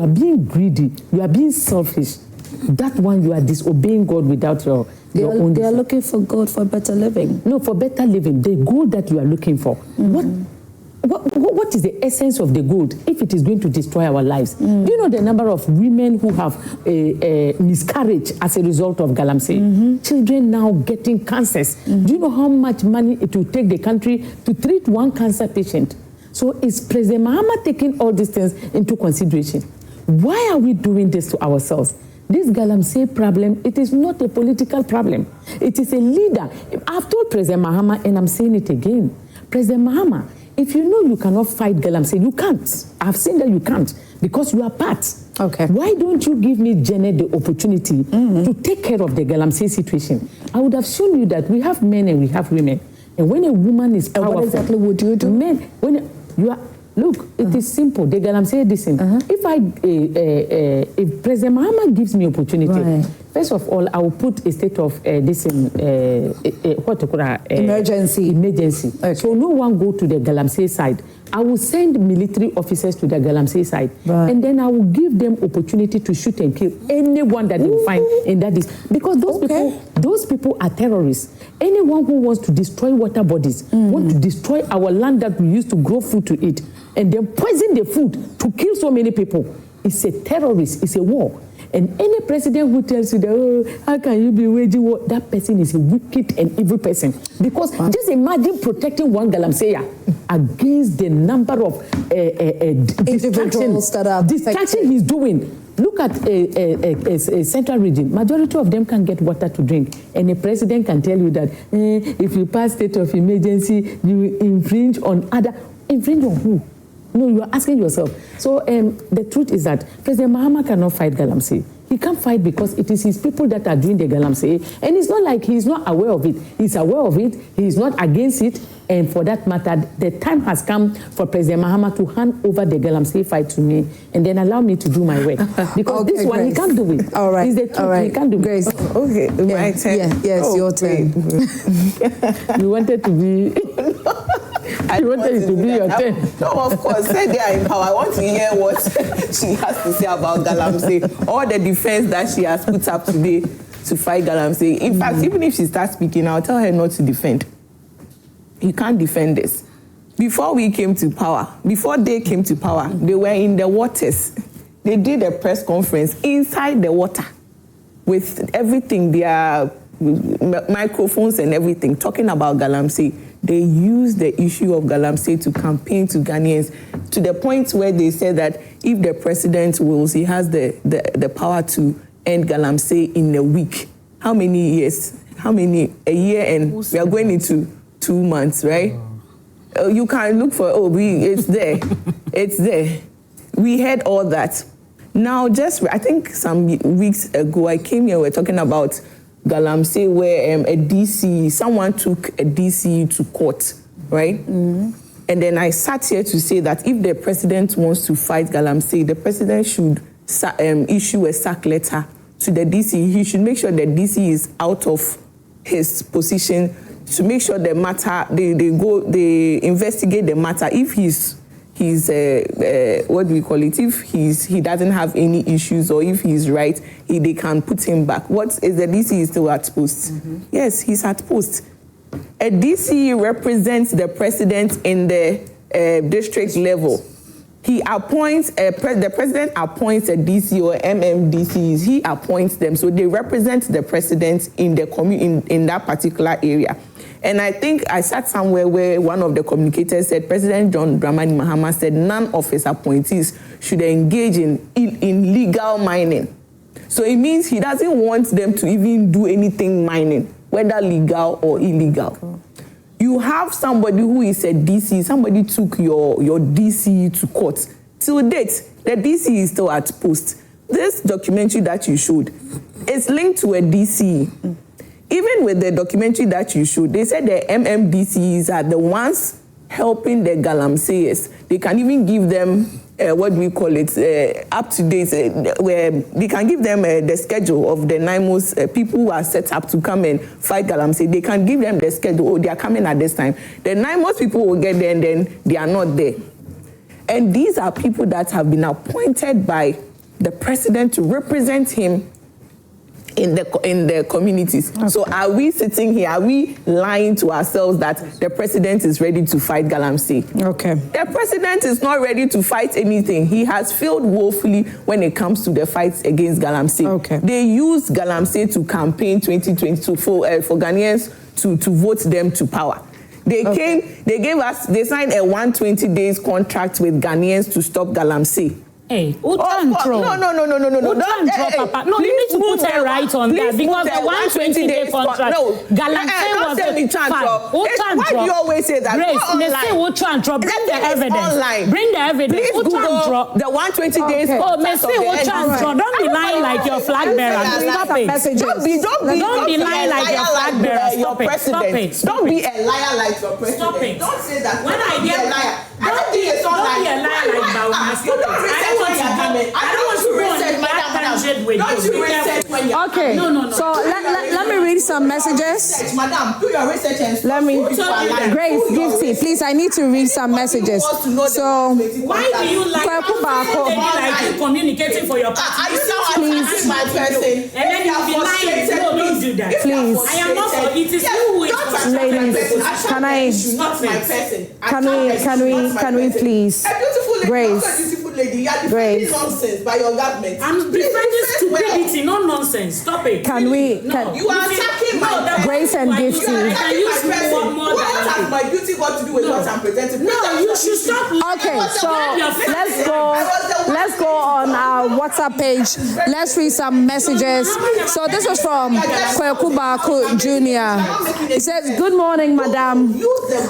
being greedy, you are being selfish, that one you are disobeying God without your own. They are looking for God for better living. No, for better living. The gold that you are looking for. What is the essence of the gold if it is going to destroy our lives? Do you know the number of women who have miscarriage as a result of Galamsey? Children now getting cancers. Do you know how much money it will take the country to treat one cancer patient? So is President Mahama taking all these things into consideration? Why are we doing this to ourselves? This Galamsey problem, it is not a political problem. It is a leader. I've told President Mahama, and I'm saying it again. President Mahama, if you know you cannot fight Galamsey, you can't. I've seen that you can't because you are part. Okay. Why don't you give me, Janet, the opportunity to take care of the Galamsey situation? I would have shown you that we have men and we have women. And when a woman is powerful... what exactly would you do? Men, when you are... Look, it is simple. The Galamsey, listen. If President Mahama gives me opportunity, first of all, I will put a state of emergency. Okay. So no one go to the Galamsey side. I will send military officers to the Galamsey side, and then I will give them opportunity to shoot and kill anyone that they find in that because those people are terrorists. Anyone who wants to destroy water bodies, want to destroy our land that we used to grow food to eat, and then poison the food to kill so many people, is a terrorist. It's a war. And any president who tells you that, oh, how can you be waging war? That person is a wicked and evil person. Because just imagine protecting one Galamseya against the number of distraction he's doing. Look at a central region. Majority of them can get water to drink. And the president can tell you that if you pass state of emergency, you infringe on other... Infringe on who? No, you are asking yourself. So the truth is that President Mahama cannot fight Galamsey. He can't fight because it is his people that are doing the Galamsey. And it's not like he's not aware of it. He's aware of it. He's not against it. And for that matter, the time has come for President Mahama to hand over the Galamsey fight to me and then allow me to do my work. Because this one, he can't do it. All right. It's the truth. He can't do Grace. it. Okay, my turn. Yes, your turn. You wanted to be... You wanted it to be your turn. No, of course. Say they are in power. I want to hear what she has to say about Galamsey. All the defense that she has put up today to fight Galamsey. In fact, even if she starts speaking, I'll tell her not to defend. You can't defend this. Before we came to power, before they came to power, they were in the waters. They did a press conference inside the water with everything, their microphones and everything, talking about Galamsey. They used the issue of Galamsey to campaign to Ghanaians to the point where they said that if the president wills, he has the power to end Galamsey in a week. How many years? How many? A year, and we are going into 2 months, right? You can look for, it's there. It's there. We had all that. Now, I think some weeks ago, I came here, we're talking about Galamsey, where a DC, someone took a DC to court, right? And then I sat here to say that if the president wants to fight Galamsey, the president should issue a sack letter to the DC. He should make sure the DC is out of his position, to make sure the matter, they investigate the matter. If he's what do we call it? If he doesn't have any issues, or if he's right, they can put him back. What is the DC is still at post? Yes, he's at post. A DC represents the president in the district level. He appoints the president appoints a DC or MMDCs. He appoints them, so they represent the president in the in that particular area. And I think I sat somewhere where one of the communicators said, President John Dramani Mahama said none of his appointees should engage in illegal mining. So it means he doesn't want them to even do anything mining, whether legal or illegal. You you have somebody who is a DC, somebody took your DC to court. Till date, the DC is still at post. This documentary that you showed is linked to a DC. Even with the documentary that you showed, they said the MMDCs are the ones helping the Galamseyers. They can even give them, what do we call it, up to date, where they can give them the schedule of the NIMOS people who are set up to come and fight Galamsey. They can give them the schedule, oh, they are coming at this time. The NIMOS people will get there and then they are not there. And these are people that have been appointed by the president to represent him in the communities. Okay. So are we sitting here, are we lying to ourselves that the president is ready to fight Galamsey? Okay. The president is not ready to fight anything. He has failed woefully when it comes to the fights against Galamsey. Okay. They used Galamsey to campaign 2022 for Ghanaians to vote them to power. They came, they signed a 120 days contract with Ghanaians to stop Galamsey. Hey, No. No, you need to put it right on that because the 120 day contract. No, Galamsey was fine. Why do you always say that? Grace, they say bring the evidence. Bring the evidence. Please Google the 120 days. Oh, don't be lying like your flag bearer. Stop it. Don't be lying like your flag bearer. Stop it. Don't be a liar like your president. Stop it. Don't say that. When I get a liar, don't be a liar like Bawumia. I don't want to go on that tangent with you. Okay. No. So let me read some messages. Madam, do your research and let me. Grace, Gifty, please. I need to read some messages. So why do you like you communicating for your party? Please, my person. And then you'll be lying. No, don't do that. Please. I am not for it. Is you who is for ladies, can we please? Grace. Lady, you are defending nonsense by your government. I'm defending stupidity, not nonsense. Stop it. Can we? You are attacking my Grace and Gifty. What has my beauty got to do with what I'm presenting? No, you should stop. Okay, so let's go on our WhatsApp page. Let's read some messages. So this was from Kwekuba Jr. He says, "Good morning, Madam.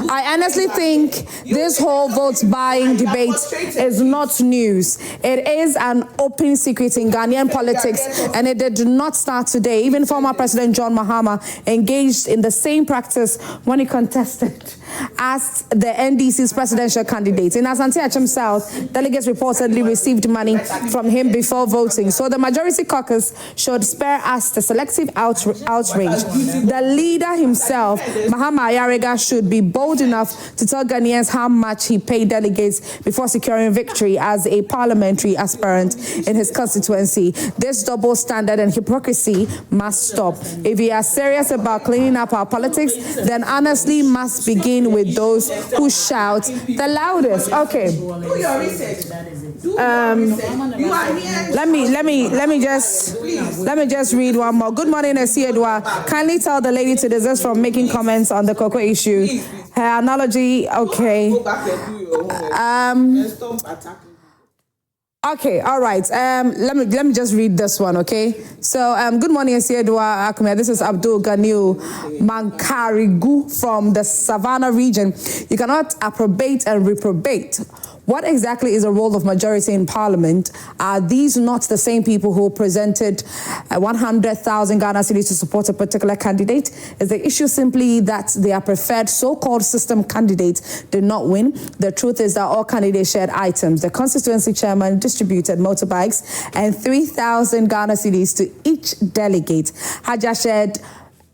I honestly think this whole vote buying debate is not news. It is an open secret in Ghanaian politics, and it did not start today. Even former President John Mahama engaged in the same practice when he contested as the NDC's presidential candidate. In Asante Achim South, delegates reportedly received money from him before voting. So the majority caucus should spare us the selective outrage. The leader himself, Mahama Ayariga, should be bold enough to tell Ghanaians how much he paid delegates before securing victory as a parliamentary aspirant in his constituency. This double standard and hypocrisy must stop. If we are serious about cleaning up our politics, then honestly must begin with those who shout the loudest." Okay. Let me just read one more. Good morning, Esi Edwa. Kindly tell the lady to desist from making comments on the cocoa issue. Her analogy, okay. Okay, all right. Let me just read this one, okay? So, good morning, Esiedwa Akumia. This is Abdul Ganil Mankarigu from the Savannah region. You cannot approbate and reprobate. What exactly is the role of majority in parliament? Are these not the same people who presented 100,000 Ghana cedis to support a particular candidate? Is the issue simply that their preferred so-called system candidates did not win? The truth is that all candidates shared items. The constituency chairman distributed motorbikes and 3,000 Ghana cedis to each delegate. Haja shared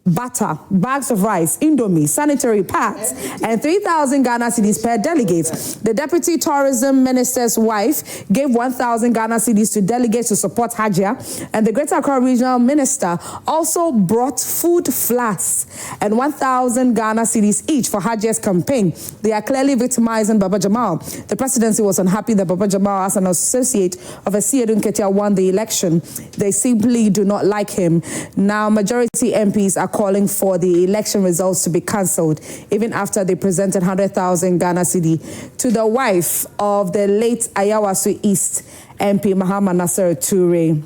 butter, bags of rice, indomie, sanitary pads, and 3,000 Ghana cedis per delegate. The deputy tourism minister's wife gave 1,000 Ghana cedis to delegates to support Hajia, and the Greater Accra regional minister also brought food flasks and 1,000 Ghana cedis each for Hajia's campaign. They are clearly victimizing Baba Jamal. The presidency was unhappy that Baba Jamal, as an associate of Esiedun Ketia, won the election. They simply do not like him. Now, majority MPs are calling for the election results to be cancelled, even after they presented 100,000 Ghana cedi to the wife of the late Ayawaso East MP Mahama Nasser Toure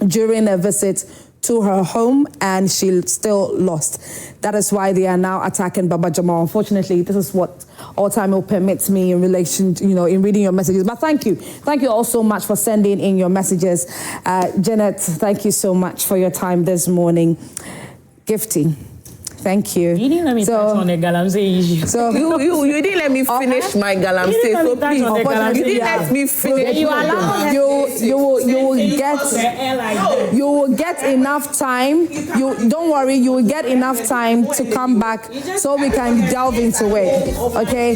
during a visit to her home and she still lost. That is why they are now attacking Baba Jamal. Unfortunately, this is what all time will permit me in relation to, in reading your messages. But thank you. Thank you all so much for sending in your messages. Janet, thank you so much for your time this morning. Gifty. Thank you. You didn't let me touch on the Galamsey issue. So you didn't let me finish my Galamsey. So please, you didn't let me finish. You will get enough time. Don't worry. You will get enough time to come back so we can delve into it. Okay.